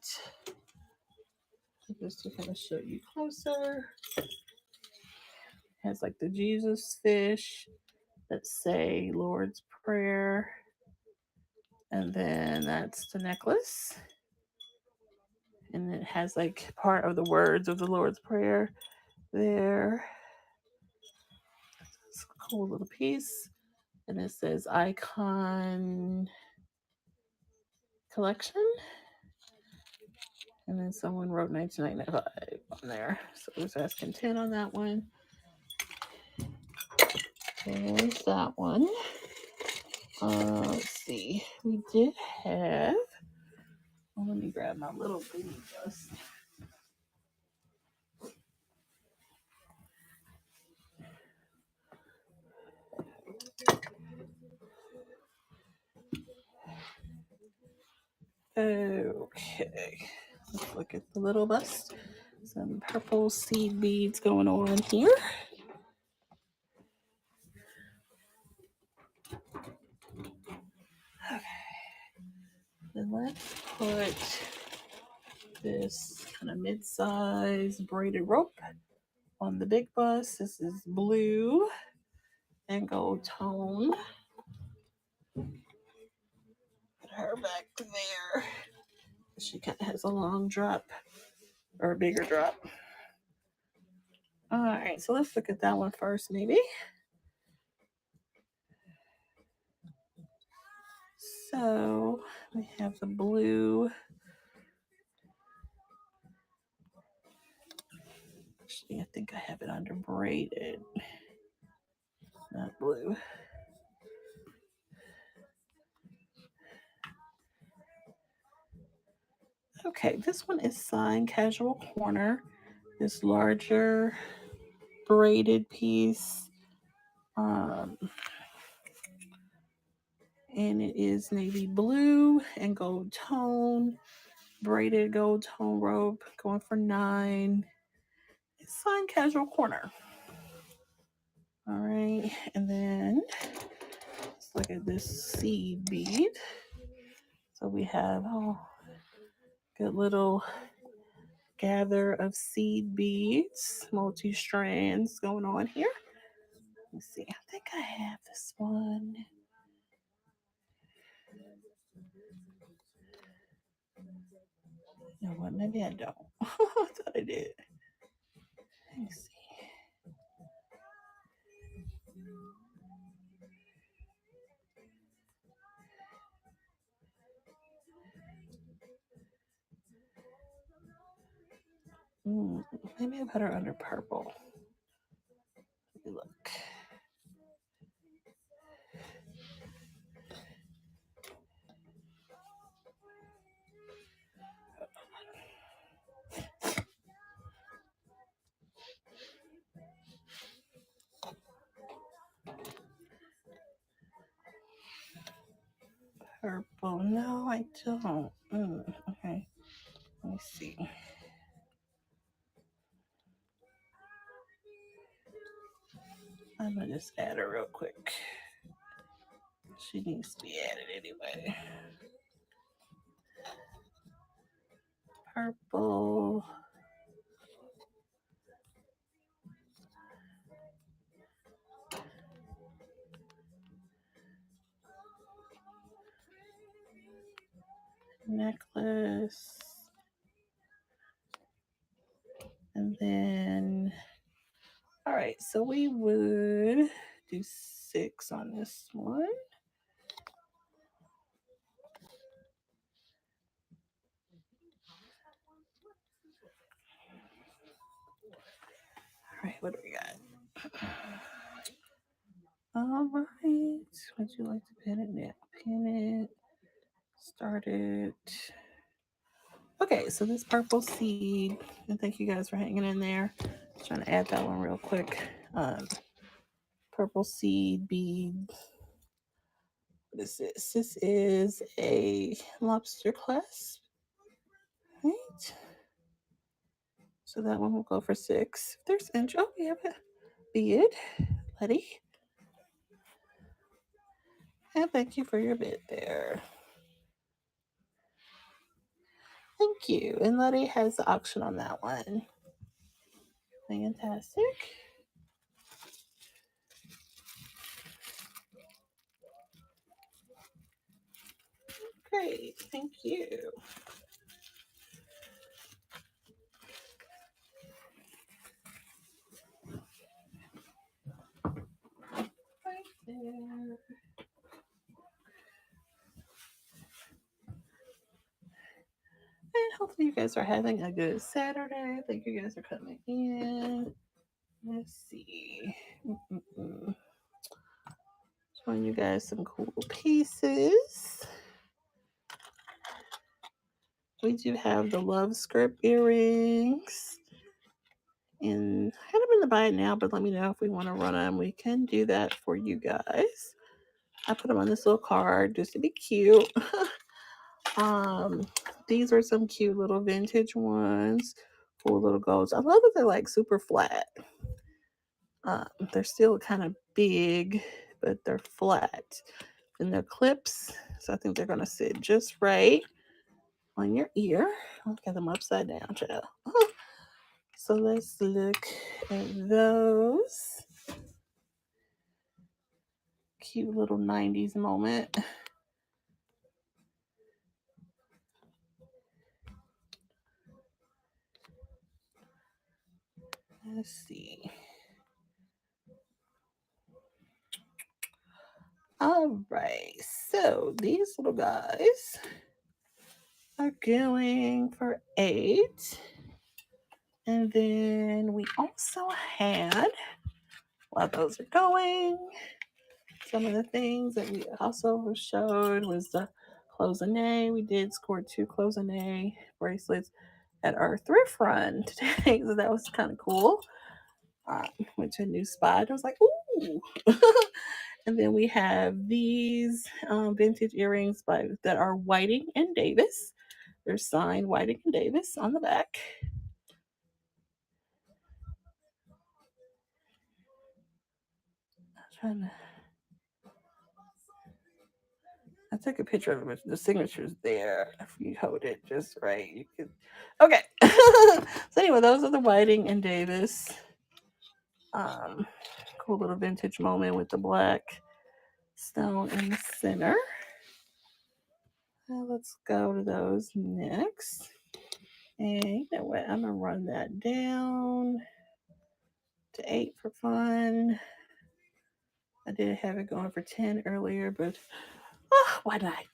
Just to kind of show you closer. It has like the Jesus fish that say Lord's Prayer. And then that's the necklace. And it has like part of the words of the Lord's Prayer there. It's a cool little piece. And it says Icon Collection. And then someone wrote 1995 on there. So I was asking 10 on that one. There's that one. Let's see. We did have. Oh, let me grab my little baby dust. Okay. Let's look at the little bust. Some purple seed beads going on here. Okay. Then let's put this kind of mid-size braided rope on the big bust. This is blue and gold tone. Put her back there. She kind of has a long drop or a bigger drop. All right, so let's look at that one first, maybe. So we have the blue. Actually, I think I have it under braided, not blue. Okay, this one is signed Casual Corner. This larger braided piece. And it is navy blue and gold tone. Braided gold tone rope going for $9. It's signed Casual Corner. All right, and then let's look at this seed bead. So we have good little gather of seed beads, multi strands going on here. Let me see. I think I have this one. You know what? Maybe I don't. I thought I did. Let me see. Maybe I put her under purple. Let me look. Purple. No, I don't. Okay. Let me see. I'm going to just add her real quick. She needs to be added anyway. Purple. Necklace. And then, all right, so we would do 6 on this one. All right, what do we got? All right, would you like to pin it now? Pin it. Start it. Okay, so this purple seed, and thank you guys for hanging in there. Trying to add that one real quick. Purple seed bead. What is this? This is a lobster clasp. Right. So that one will go for 6. If there's inch. Oh, we have a bead. Letty. And thank you for your bid there. Thank you. And Letty has the auction on that one. Fantastic. Great. Thank you. Right there. And hopefully you guys are having a good Saturday. Thank you guys for coming in. Let's see. Showing you guys some cool pieces. We do have the Love Script earrings. And I had them in the buy it now, but let me know if we want to run them. We can do that for you guys. I put them on this little card just to be cute. These are some cute little vintage ones. Cool little golds. I love that they're like super flat. They're still kind of big, but they're flat. And they're clips, so I think they're gonna sit just right on your ear. I'll get them upside down, child. So let's look at those. Cute little 90s moment. Let's see. All right, so these little guys are going for 8. And then we also had, while those are going, some of the things that we also showed was the cloisonne. We did score 2 cloisonne bracelets at our thrift run today, so that was kind of cool. Went to a new spot. I was like, ooh. And then we have these vintage earrings that are Whiting and Davis. They're signed Whiting and Davis on the back. I took a picture of it. The signature's there. If you hold it just right, you can. Okay. So anyway, those are the Whiting and Davis Cool little vintage moment with the black stone in the center. Now let's go to those next. And you know what? I'm going to run that down to 8 for fun. I did have it going for 10 earlier, but why not?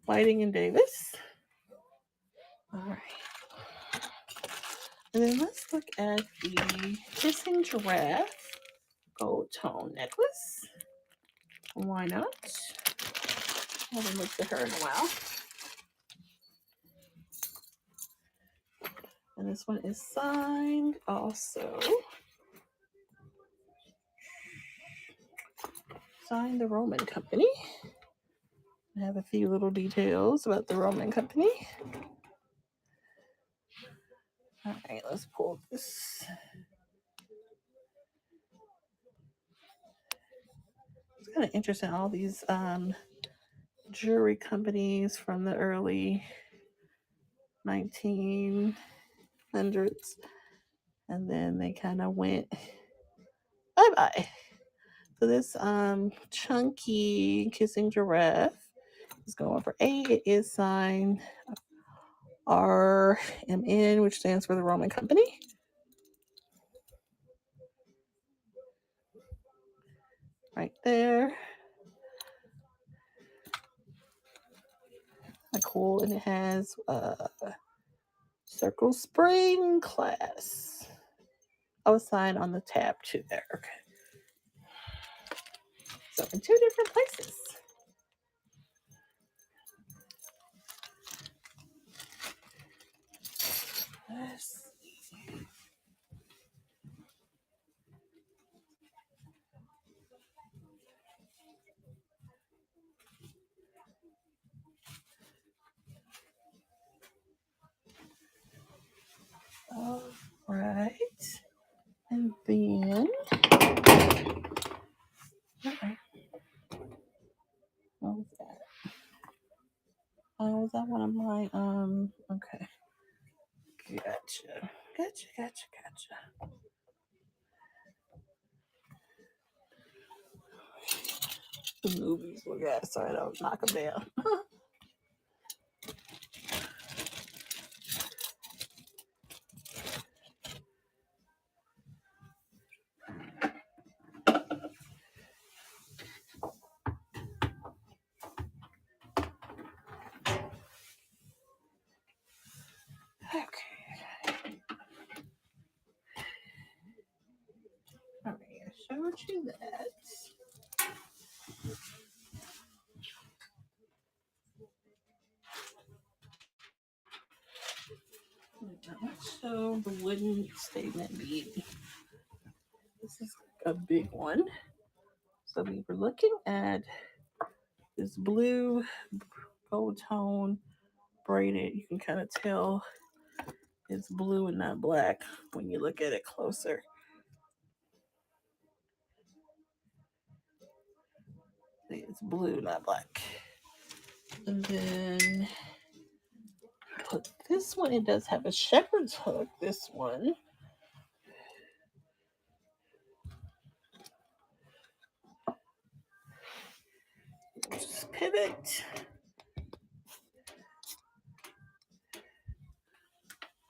Whiting and Davis. All right. And then let's look at the Kissing Giraffe gold tone necklace. Why not? I haven't looked at her in a while. And this one is signed also. Signed the Roman Company. I have a few little details about the Roman Company. All right, let's pull this. It's kind of interesting, all these jewelry companies from the early 1900s. And then they kind of went bye-bye. So this chunky Kissing Giraffe is going for 8. It is signed RMN, which stands for the Roman Company. Right there. Cool. And it has circle spring class. I was signed on the tab too there. Okay. So in 2 different places. Let's see. All right. And then what was that? Was that one of my okay. Gotcha. The movies we got, so I don't knock them down. Okay. All right, I showed you that. So the wooden statement bead. This is a big one. So we were looking at this blue gold tone braided. You can kind of tell it's blue and not black when you look at it closer. It's blue, not black. And then put this one. It does have a shepherd's hook. This one. Just pivot.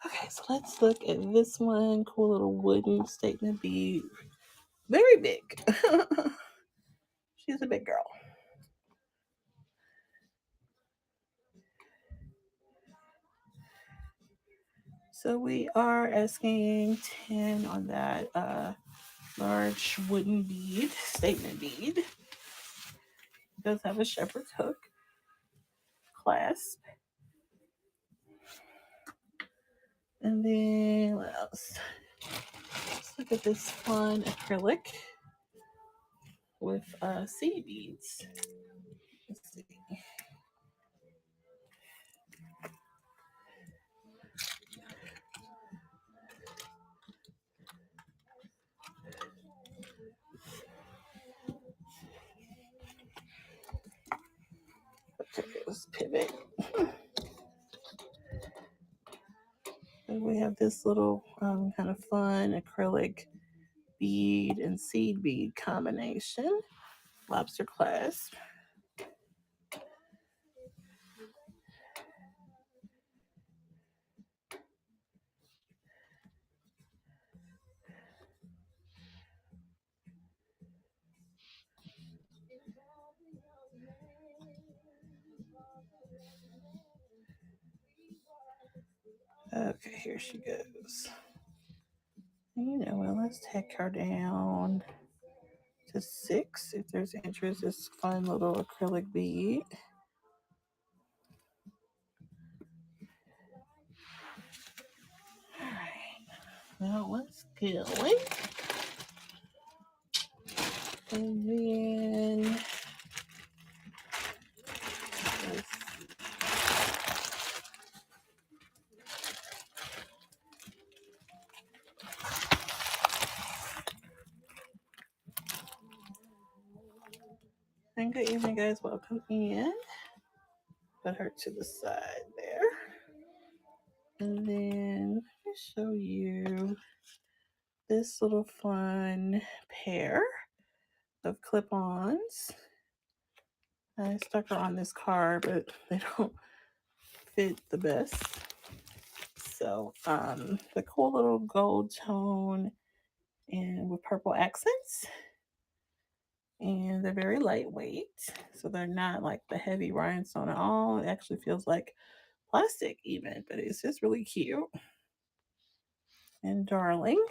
Okay, so let's look at this one. Cool little wooden statement bead. Very big. She's a big girl. So we are asking 10 on that large wooden bead, statement bead. It does have a shepherd's hook clasp. And then what else? Let's look at this fun acrylic with seed beads. Let's see. Okay, let's pivot. we have this little kind of fun acrylic bead and seed bead combination. Lobster clasp. Okay, here she goes. You know what? Let's take her down to 6 if there's interest. This fun little acrylic bead. All right, now let's go. And then and good evening, guys. Welcome in. Put her to the side there. And then let me show you this little fun pair of clip-ons. I stuck her on this card, but they don't fit the best. So the cool little gold tone and with purple accents. And they're very lightweight. So they're not like the heavy rhinestone at all. It actually feels like plastic even, but it's just really cute and darling.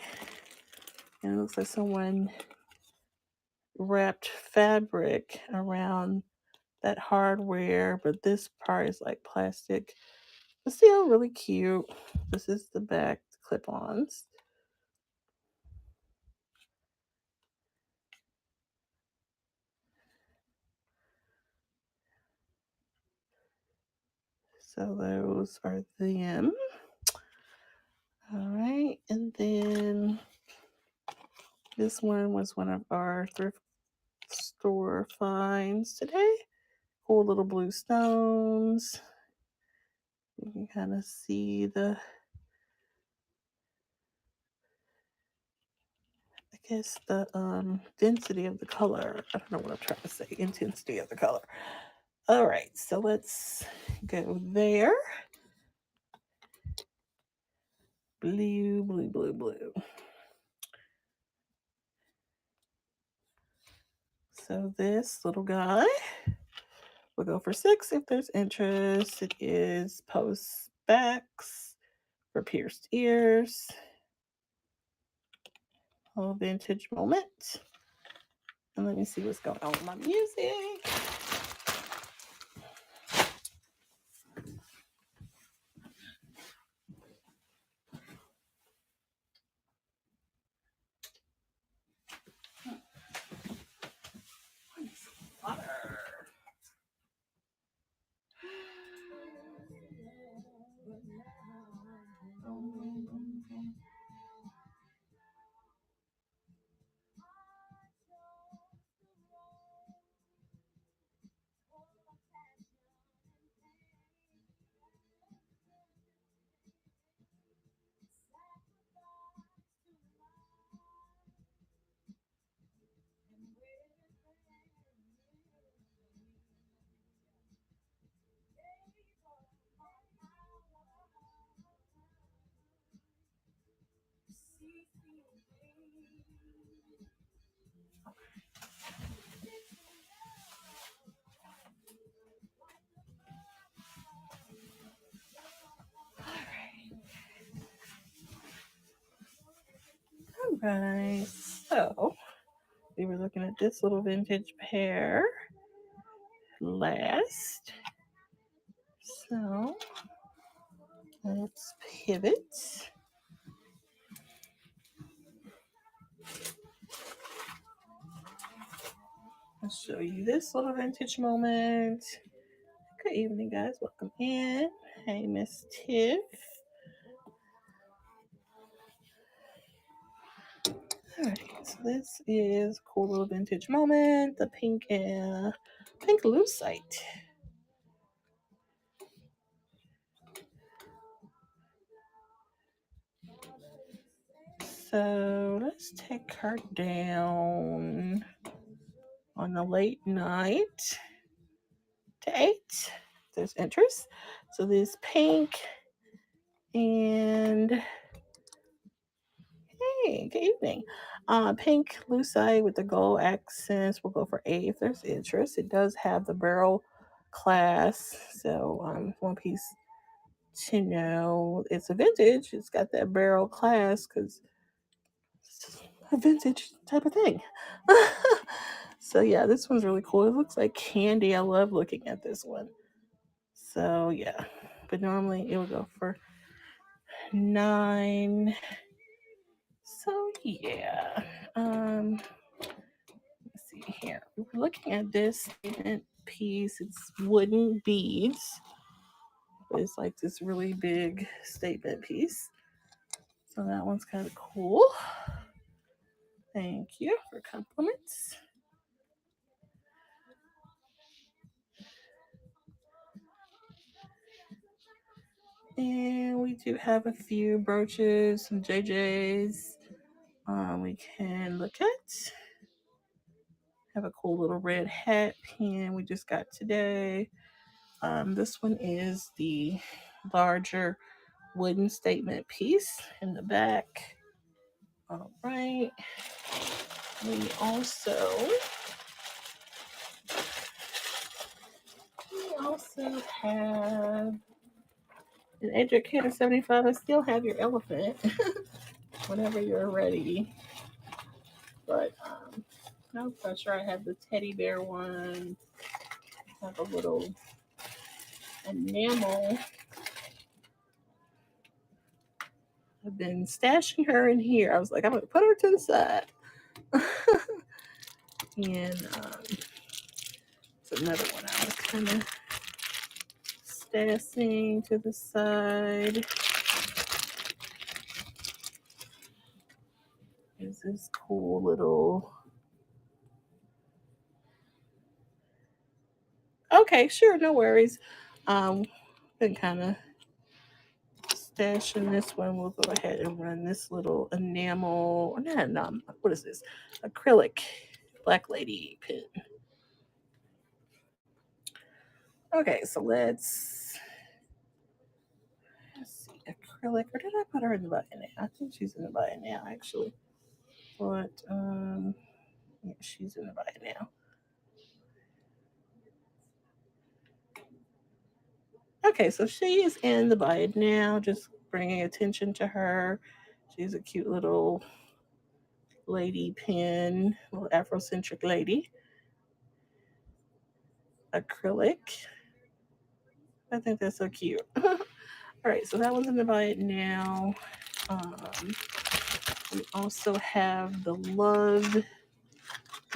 And it looks like someone wrapped fabric around that hardware, but this part is like plastic. But still really cute. This is the back clip-ons. So those are them. All right, and then this one was one of our thrift store finds today. Cool little blue stones. You can kind of see the, I guess the density of the color. I don't know what I'm trying to say. Intensity of the color. All right, so let's go there. Blue, blue, blue, blue. So this little guy will go for 6 if there's interest. It is post backs for pierced ears. Little vintage moment. And let me see what's going on with my music. Water. All right, so we were looking at this little vintage pair last. So let's pivot. I'll show you this little vintage moment. Good evening, guys. Welcome in. Hey, Miss Tiff. All right, so this is a cool little vintage moment. The pink lucite. So let's take her down on the late night to 8. There's interest. So this pink and hey, good evening. Pink lucite with the gold accents will go for 8 if there's interest. It does have the barrel class, so one piece to know it's a vintage. It's got that barrel class because it's a vintage type of thing. So yeah, this one's really cool. It looks like candy. I love looking at this one. So yeah, but normally it would go for 9. So yeah, let's see here. We're looking at this statement piece. It's wooden beads. It's like this really big statement piece. So that one's kind of cool. Thank you for compliments. And we do have a few brooches, some JJs we can look at. Have a cool little red hat pin we just got today. This one is the larger wooden statement piece in the back. All right. We also have an Educator 75. I still have your elephant whenever you're ready. But no pressure. I have the teddy bear one. I have a little enamel. I've been stashing her in here. I was like, I'm going to put her to the side. And it's another one I was kind of stashing to the side. Is this cool little. Okay, sure, no worries. Been kind of stashing this one. We'll go ahead and run this little enamel, or not, no, what is this? Acrylic Black Lady pin. Okay, so let's see, acrylic, or did I put her in the button now? I think she's in the button now, actually. But yeah, she's in the button now. Okay, so she is in the bite now, just bringing attention to her. She's a cute little lady pin, little Afrocentric lady. Acrylic. I think that's so cute. All right, so that one's in the bite now. Um, we also have the love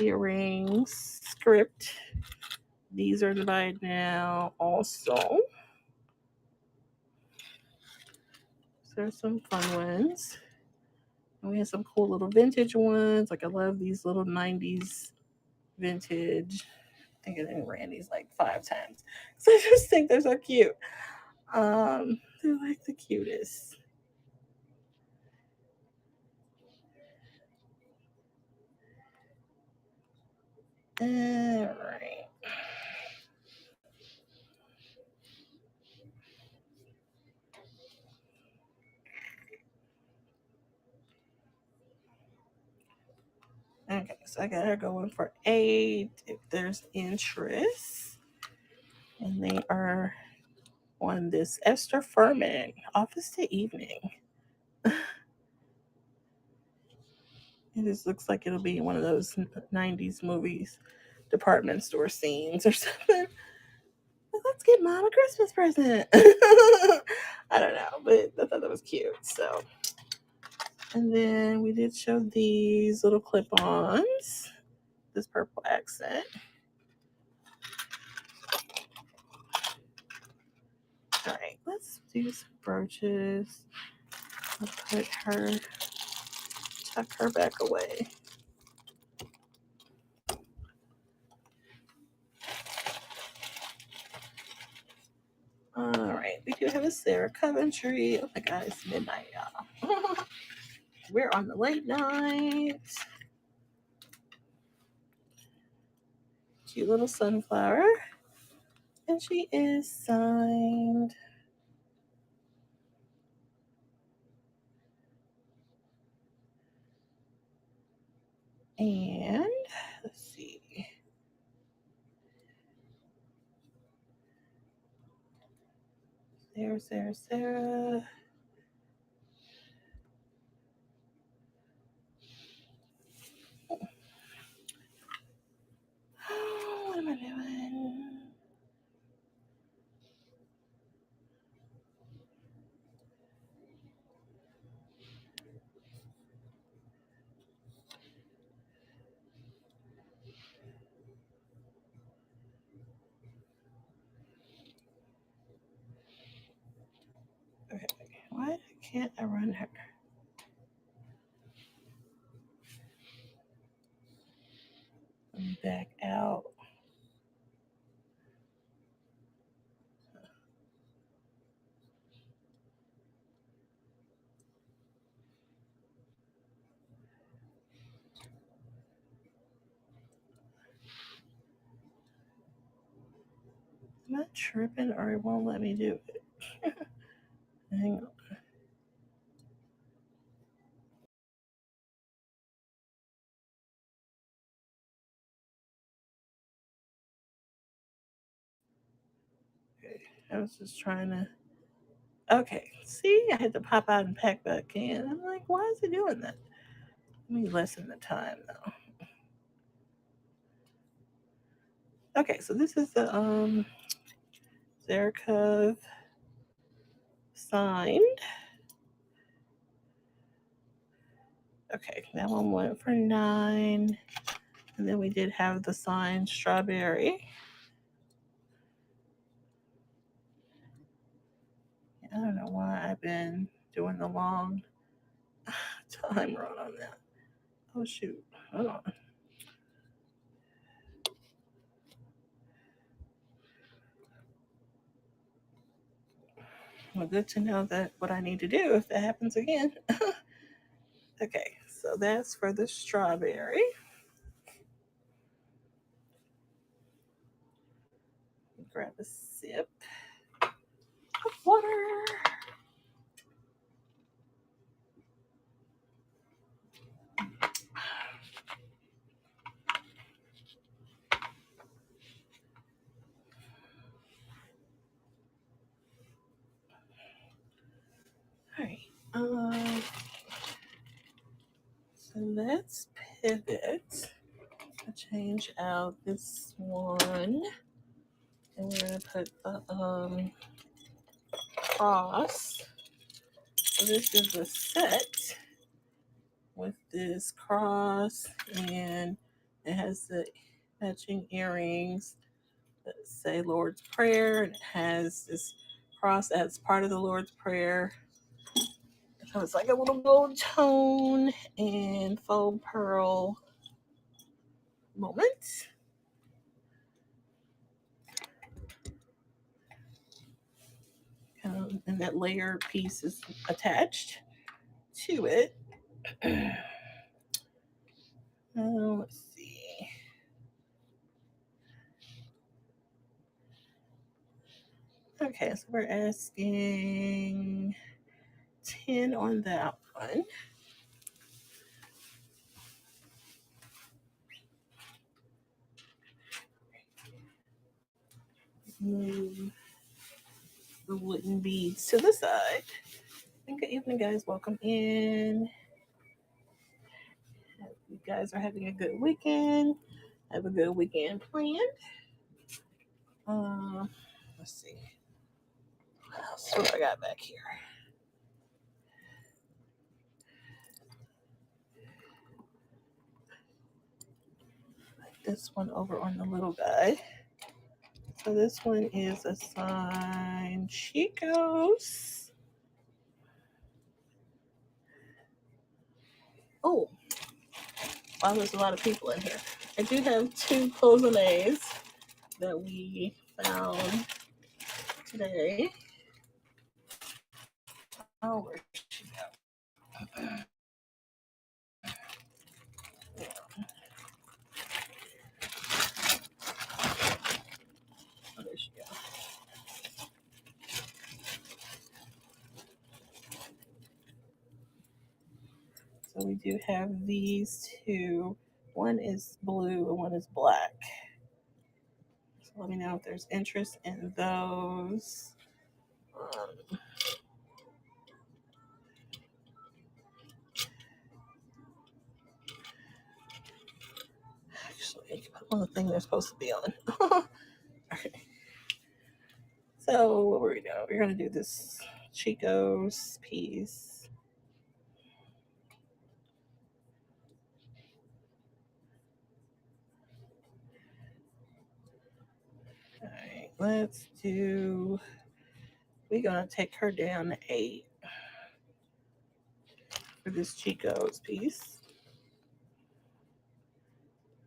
earrings script. These are in the bite now also. So there's some fun ones. And we have some cool little vintage ones. Like I love these little 90s vintage. I think I ran these like 5 times. So I just think they're so cute. They're like the cutest. All right. Okay, so I got her going for 8 if there's interest. And they are on this Esther Furman, Office to Evening. It just looks like it'll be one of those 90s movies, department store scenes or something. Let's get mom a Christmas present. I don't know, but I thought that was cute. So, and then we did show these little clip-ons, this purple accent. All right, let's do some brooches. I'll tuck her back away. All right, we do have a Sarah Coventry. Oh my God, it's midnight, y'all. We're on the late night. Cute little sunflower. And she is signed. And let's see. Sarah. Oh, what am I doing? Okay, why can't I run her? Let me back out. Am I tripping or it won't let me do it? Hang on. Okay, I was just trying to. Okay, see, I had to pop out and pack back in. I'm like, why is it doing that? Let me lessen the time though. Okay, so this is the Zerkov signed. Okay, that one went for 9. And then we did have the signed strawberry. I don't know why I've been doing the long time run on that. Oh shoot. Hold on. Well, good to know that what I need to do if that happens again. Okay, so that's for the strawberry. Grab a sip of water. All right. So let's pivot. I'll change out this one. And we're gonna put the cross. So this is a set with this cross, and it has the matching earrings that say Lord's Prayer, and it has this cross as part of the Lord's Prayer. So it's like a little gold tone and faux pearl moment. And that layer piece is attached to it. Let's see. Okay, so we're asking 10 on that one. Move the wooden beads to the side. And good evening, guys. Welcome in. Hope you guys are having a good weekend. Have a good weekend planned. Let's see. What else do I got back here? This one over on the little guy. So this one is a signed Chico's. Oh, wow, there's a lot of people in here. I do have 2 cloisonnés that we found today. Oh, where'd she go? So we do have these two. One is blue and one is black. So let me know if there's interest in those. Actually, put on the thing they're supposed to be on. Okay. So what were we doing? We're gonna do this Chico's piece. All right, let's do. We're gonna take her down to 8 for this Chico's piece.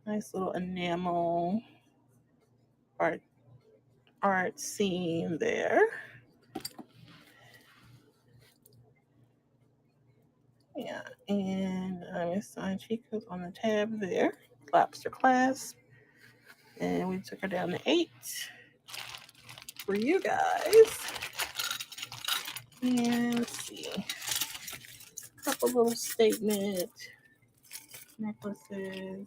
Nice little enamel art scene there. Yeah, and I'm assign Chico's on the tab there. Lobster clasp. And we took her down to 8 for you guys. And let's see. A couple little statement necklaces.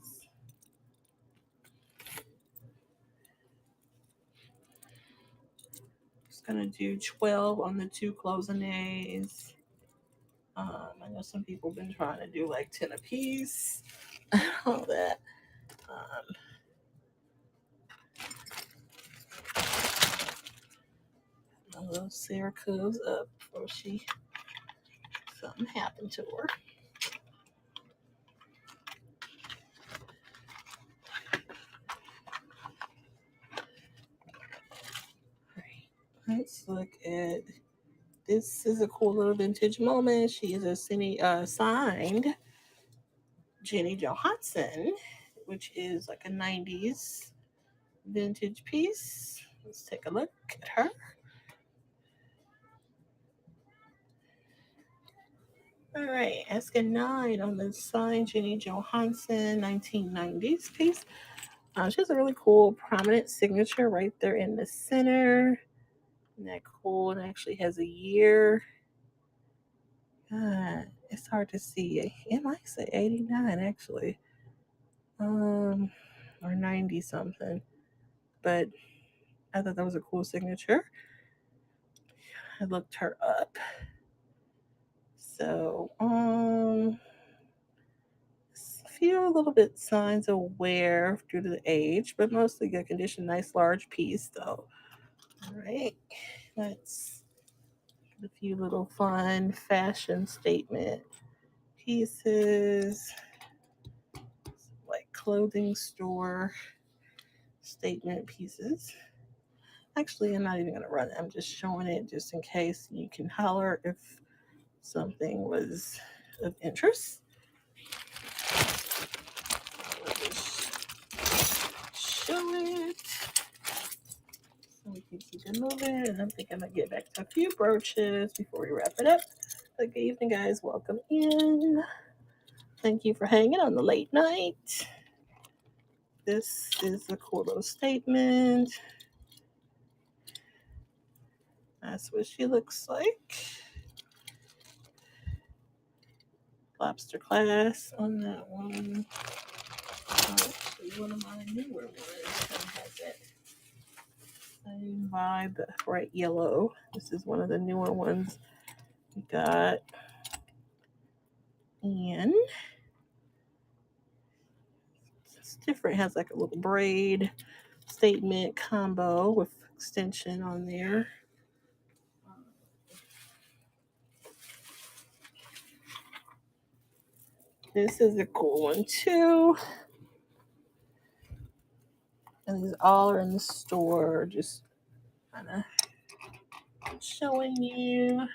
Just gonna do 12 on the 2 cloisonnés. I know some people have been trying to do like 10 a piece. All that. A little Sarah Cubs up before something happened to her. Let's look at this. Is a cool little vintage moment. She is a signed Jenny Johansson, which is like a 90s vintage piece. Let's take a look at her. All right, asking 9 on the signed Jenny Johansson 1990s piece. She has a really cool prominent signature right there in the center. Isn't that cool? It actually has a year. It's hard to see. It might say 89 actually. Or 90 something. But I thought that was a cool signature. I looked her up. So, a few little bit signs of wear due to the age, but mostly good condition. Nice large piece though. All right, let's a few little fun fashion statement pieces, like clothing store statement pieces. Actually, I'm not even going to run it. I'm just showing it just in case you can holler if something was of interest. Show it. So we can keep it moving. And I'm thinking I'm going to get back to a few brooches before we wrap it up. Good evening, guys. Welcome in. Thank you for hanging on the late night. This is a cool little statement. That's what she looks like. Lobster class on that one. Actually, one of my newer ones has it. Same vibe, bright yellow. This is one of the newer ones we got. And it's different. It has like a little braid statement combo with extension on there. This is a cool one too. And these all are in the store, just kind of showing you.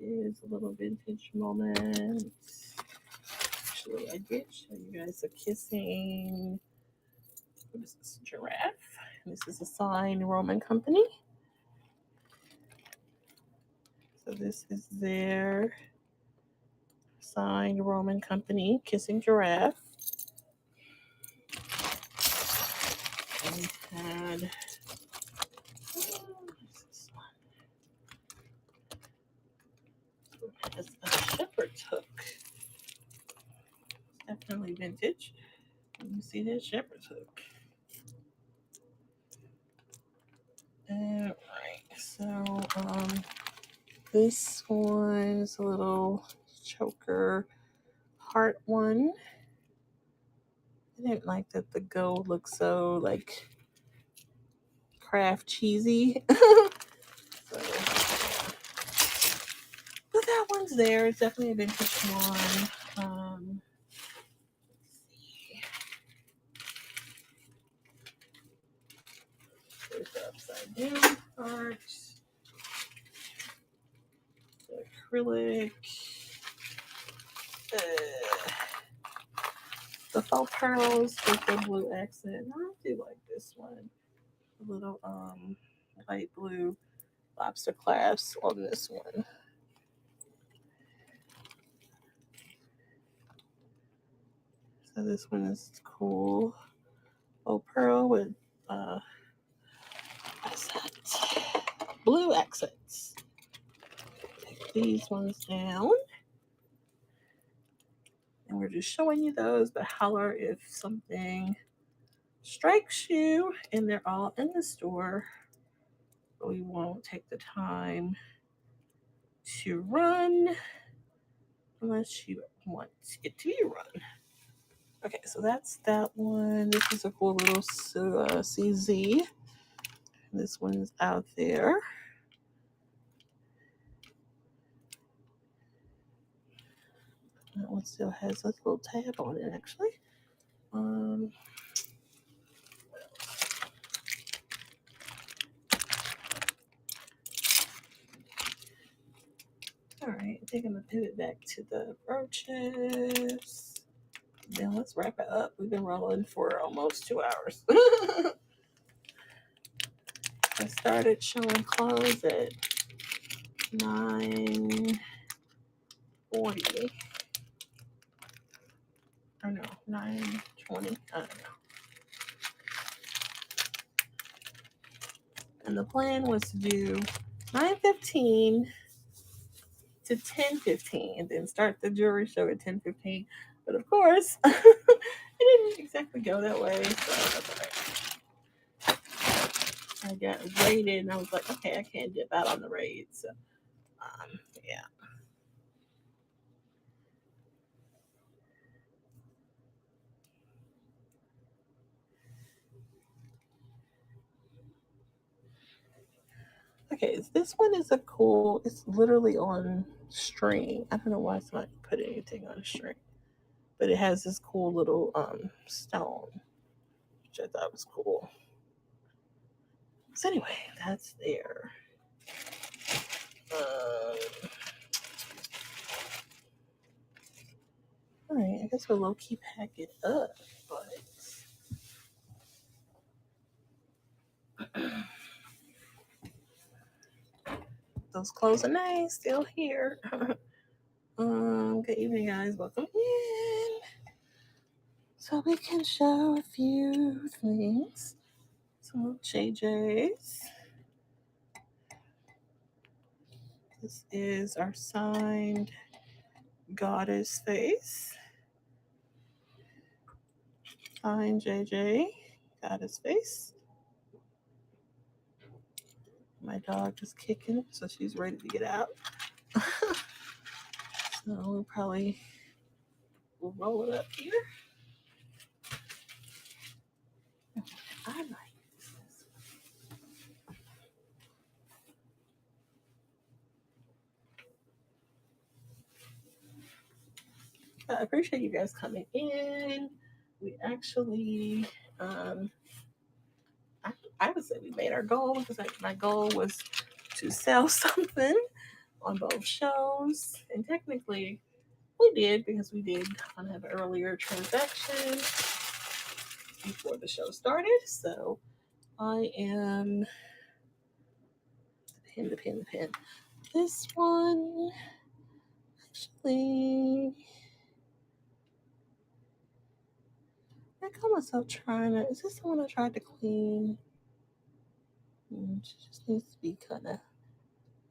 is a little vintage moment. Actually, I did show you guys a kissing. What is this? Giraffe. This is a signed Roman company. So this is their signed Roman company kissing giraffe. And we had has a shepherd's hook. Definitely vintage. You see that shepherd's hook. Alright, so this one's a little choker heart one. I didn't like that the gold looks so like craft cheesy. So, but that one's there. It's definitely a vintage one. There's the upside down part. The acrylic. The faux pearls with the blue accent. I do like this one. A little light blue lobster clasps on this one. So this one is cool. Faux pearl with what's that? Blue accents. Take these ones down. And we're just showing you those, but holler if something strikes you, and they're all in the store. But we won't take the time to run unless you want it to be run. Okay, so that's that one. This is a cool little CZ. This one's out there. That one still has a little tab on it, actually. All right, I think I'm gonna pivot back to the brooches. Now let's wrap it up. We've been rolling for almost 2 hours. I started showing clothes at 9:40. Or no, 9:20. I don't know. And the plan was to do 9:15 to 10:15 and then start the jewelry show at 10:15. But of course, it didn't exactly go that way. So that's all right. I got raided and I was like, okay, I can't dip out on the raid. So, yeah. Okay, this one is a cool, it's literally on string. I don't know why it's not put anything on a string. But it has this cool little stone, which I thought was cool. So anyway, that's there. All right, I guess we'll low key pack it up, but those clothes are nice, still here. Good evening, guys. Welcome in. So we can show a few things. Some JJ's. This is our signed goddess face. Signed JJ, goddess face. My dog is kicking, so she's ready to get out. So we'll probably roll it up here. I like this. I appreciate you guys coming in. We actually, I would say we made our goal because my goal was to sell something. on both shows. And technically, we did because we did kind of have an earlier transaction before the show started. So I am the pin. This one actually, I caught myself trying to. Is this the one I tried to clean? She just needs to be kind of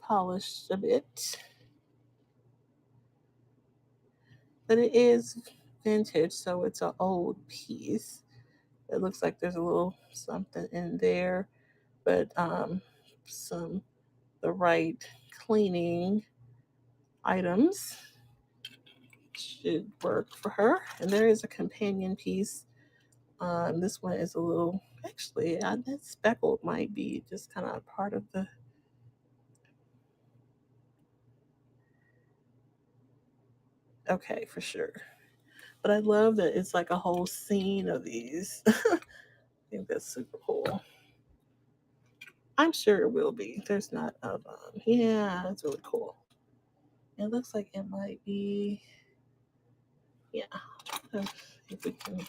polished a bit. But it is vintage, so it's an old piece. It looks like there's a little something in there, but some the right cleaning items should work for her. And there is a companion piece. This one is a little, actually, that speckled might be just kind of part of the. Okay, for sure. But I love that it's like a whole scene of these. I think that's super cool. I'm sure it will be. There's not yeah, it's really cool. It looks like it might be, yeah. If we can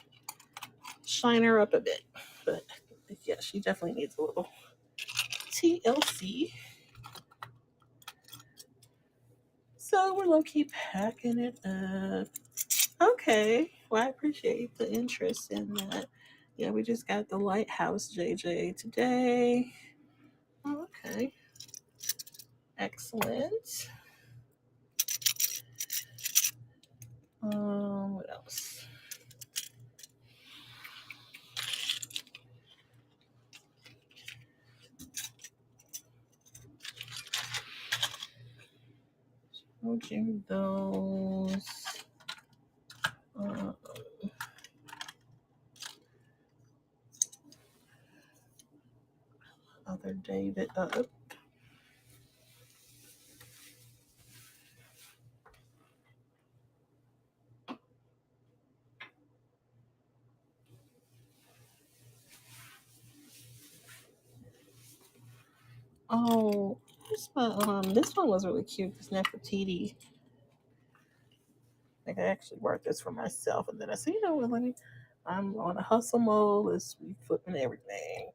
shine her up a bit, but yeah, she definitely needs a little TLC. So we're low key packing it up. Okay, well I appreciate the interest in that. Yeah, we just got the Lighthouse JJ today. Oh, okay, excellent. What else? Showed you those. Uh, other David up. Oh, this one was really cute. This Nefertiti. Like I actually worked this for myself, and then I said, you know what, let me. I'm on a hustle mode. Let's be flipping everything.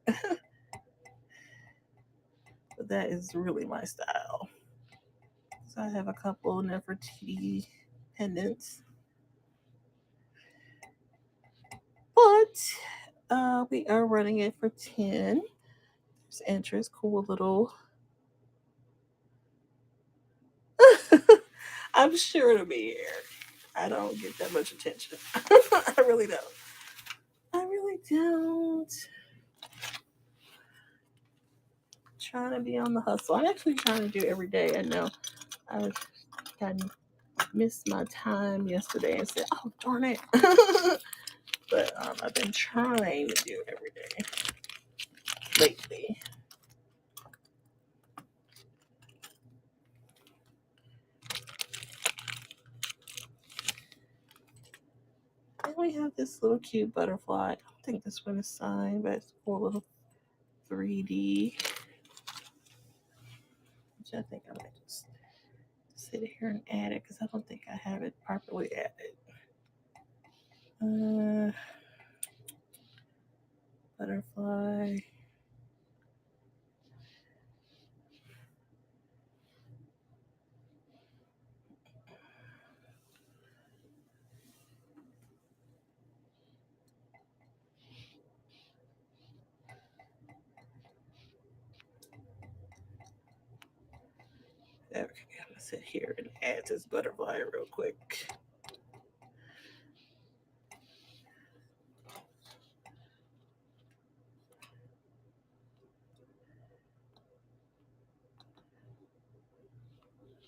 But that is really my style. So I have a couple Nefertiti pendants, but we are running it for 10. There's interest, cool little. I'm sure it'll be here. I don't get that much attention. I really don't. I really don't. Trying to be on the hustle. I'm actually trying to do every day. I know I kind of missed my time yesterday and said, "Oh darn it!" But I've been trying to do every day lately. And we have this little cute butterfly. I don't think this one is signed, but it's a cool little 3D. Which I think I might just sit here and add it because I don't think I have it properly added. Butterfly. There we go. I'm gonna sit here and add this butterfly real quick.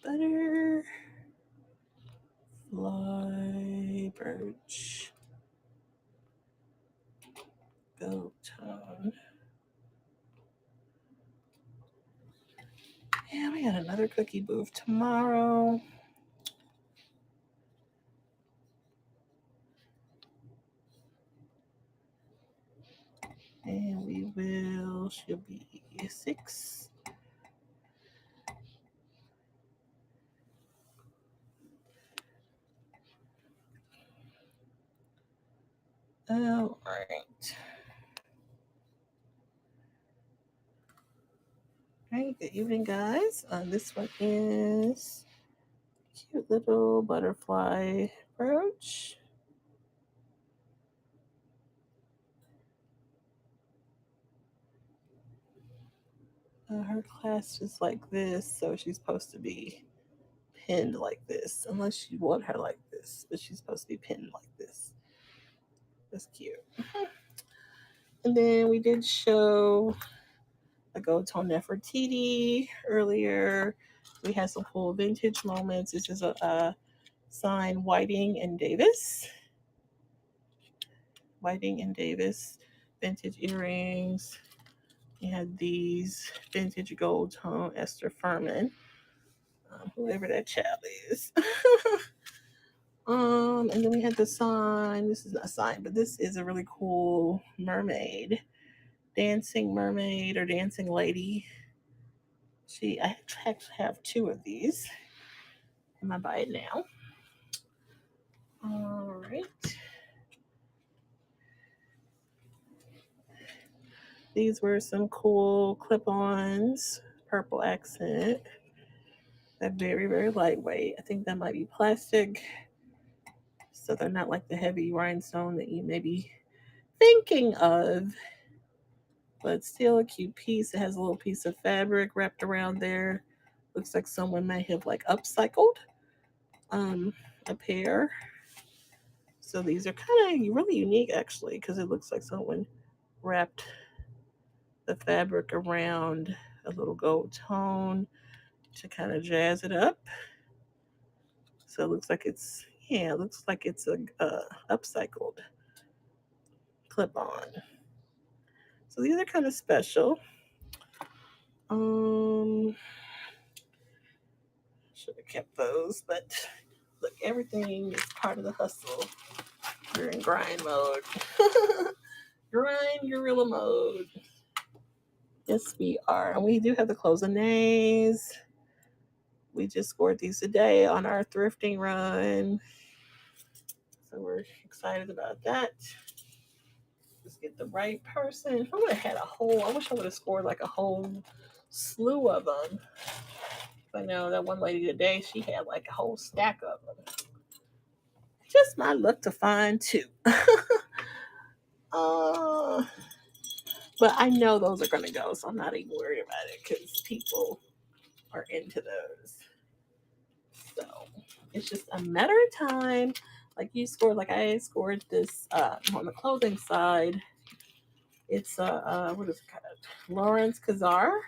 Butterfly birch. Gold tone. Yeah, we got another cookie booth tomorrow. And she'll be 6. All right. All right, good evening, guys. This one is cute little butterfly brooch. Her clasp is like this, so she's supposed to be pinned like this, unless you want her like this, but she's supposed to be pinned like this. That's cute. And then we did show a gold tone Nefertiti earlier. We had some cool vintage moments. This is a sign Whiting and Davis. Whiting and Davis vintage earrings. We had these vintage gold tone Esther Furman, whoever that child is. And then we had the sign. This is not a sign, but this is a really cool mermaid, dancing mermaid or dancing lady. I actually have two of these. I'm gonna buy it now. All right. These were some cool clip-ons, purple accent. They're very, very lightweight. I think that might be plastic. So they're not like the heavy rhinestone that you may be thinking of, but still a cute piece. It has a little piece of fabric wrapped around there. Looks like someone may have like upcycled a pair. So these are kind of really unique actually, because it looks like someone wrapped the fabric around a little gold tone to kind of jazz it up. So it looks like it's a upcycled clip on. So these are kind of special. Should have kept those, but look, everything is part of the hustle. We're in grind mode. Grind gorilla mode. Yes, we are. And we do have the cloisonnés. We just scored these today on our thrifting run. So we're excited about that. Just get the right person. I would have had I wish I would have scored like a whole slew of them. I know that one lady today, she had like a whole stack of them. Just my luck to find two. But I know those are going to go, so I'm not even worried about it because people are into those. So it's just a matter of time. Like I scored this on the clothing side. It's what is it called? Lawrence Kazar,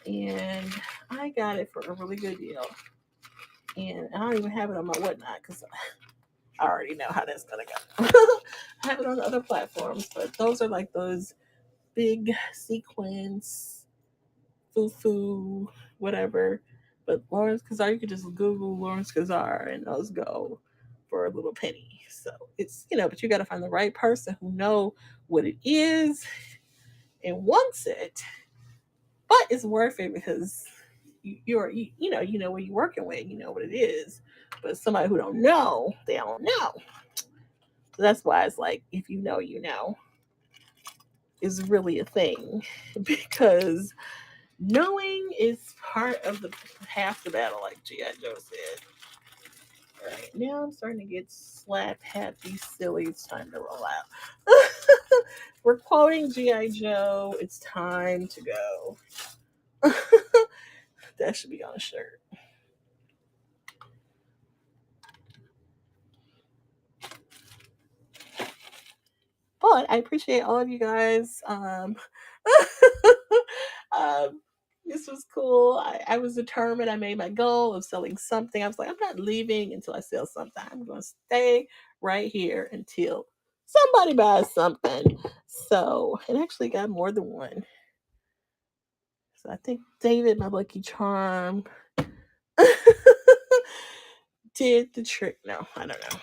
and I got it for a really good deal. And I don't even have it on my whatnot because I already know how that's gonna go. I have it on other platforms, but those are like those big sequins, foo whatever. But Lawrence Kazar, you could just Google Lawrence Kazar and those go for a little penny. So it's but you got to find the right person who know what it is and wants it, but it's worth it because you know what you're working with, you know what it is. But somebody who don't know, they don't know. So that's why it's like if you know, you know, is really a thing because knowing is part of the half the battle, like G.I. Joe said. All right, now I'm starting to get slap happy, silly. It's time to roll out. We're quoting G.I. Joe. It's time to go. That should be on a shirt. But I appreciate all of you guys. Um, this was cool. I was determined. I made my goal of selling something. I was like, I'm not leaving until I sell something. I'm going to stay right here until somebody buys something. So it actually got more than one. So I think David, my lucky charm, did the trick. No, I don't know.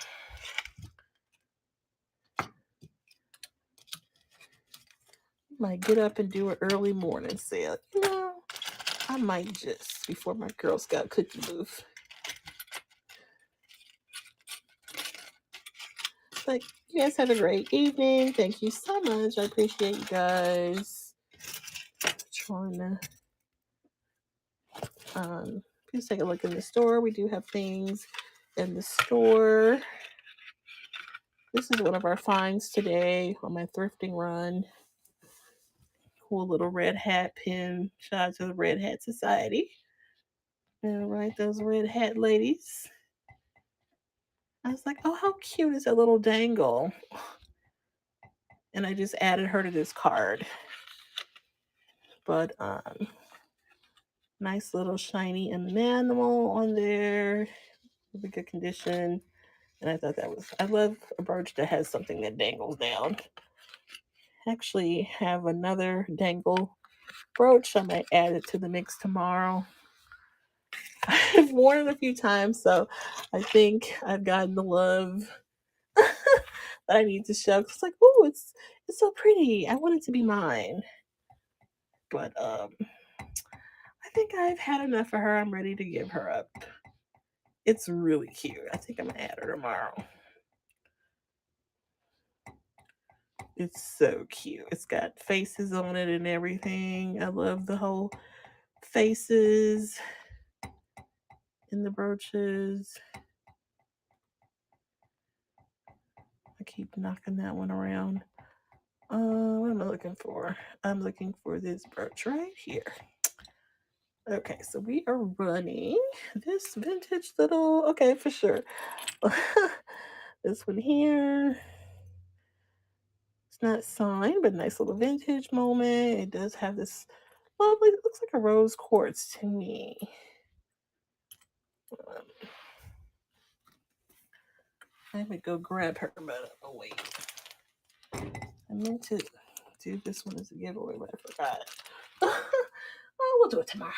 Might get up and do an early morning sale. I might just before my Girl Scout cookie booth. But you guys have a great evening. Thank you so much. I appreciate you guys. Trying to please take a look in the store. We do have things in the store. This is one of our finds today on my thrifting run. Cool little red hat pin. Shout out to the Red Hat Society. All right, those red hat ladies. I was like, oh, how cute is that little dangle? And I just added her to this card. But nice little shiny enamel on there. Really good condition. And I thought I love a brooch that has something that dangles down. Actually have another dangle brooch. I might add it to the mix tomorrow. I've worn it a few times, so I think I've gotten the love that I need to show. It's like, oh, it's so pretty. I want it to be mine. But I think I've had enough of her. I'm ready to give her up. It's really cute. I think I'm gonna add her tomorrow. It's so cute. It's got faces on it and everything. I love the whole faces in the brooches. I keep knocking that one around. What am I looking for? I'm looking for this brooch right here. Okay, so we are running this vintage little, okay, for sure. This one here. It's not signed, but nice little vintage moment. It does have this lovely, it looks like a rose quartz to me. I would go grab her, but oh wait. I meant to do this one as a giveaway, but I forgot. Oh, we'll do it tomorrow.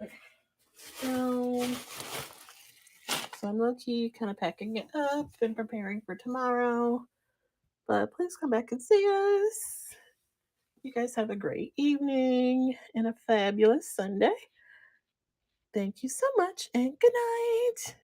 Okay. So I'm low-key kind of packing it up and preparing for tomorrow. But please come back and see us. You guys have a great evening and a fabulous Sunday. Thank you so much and good night.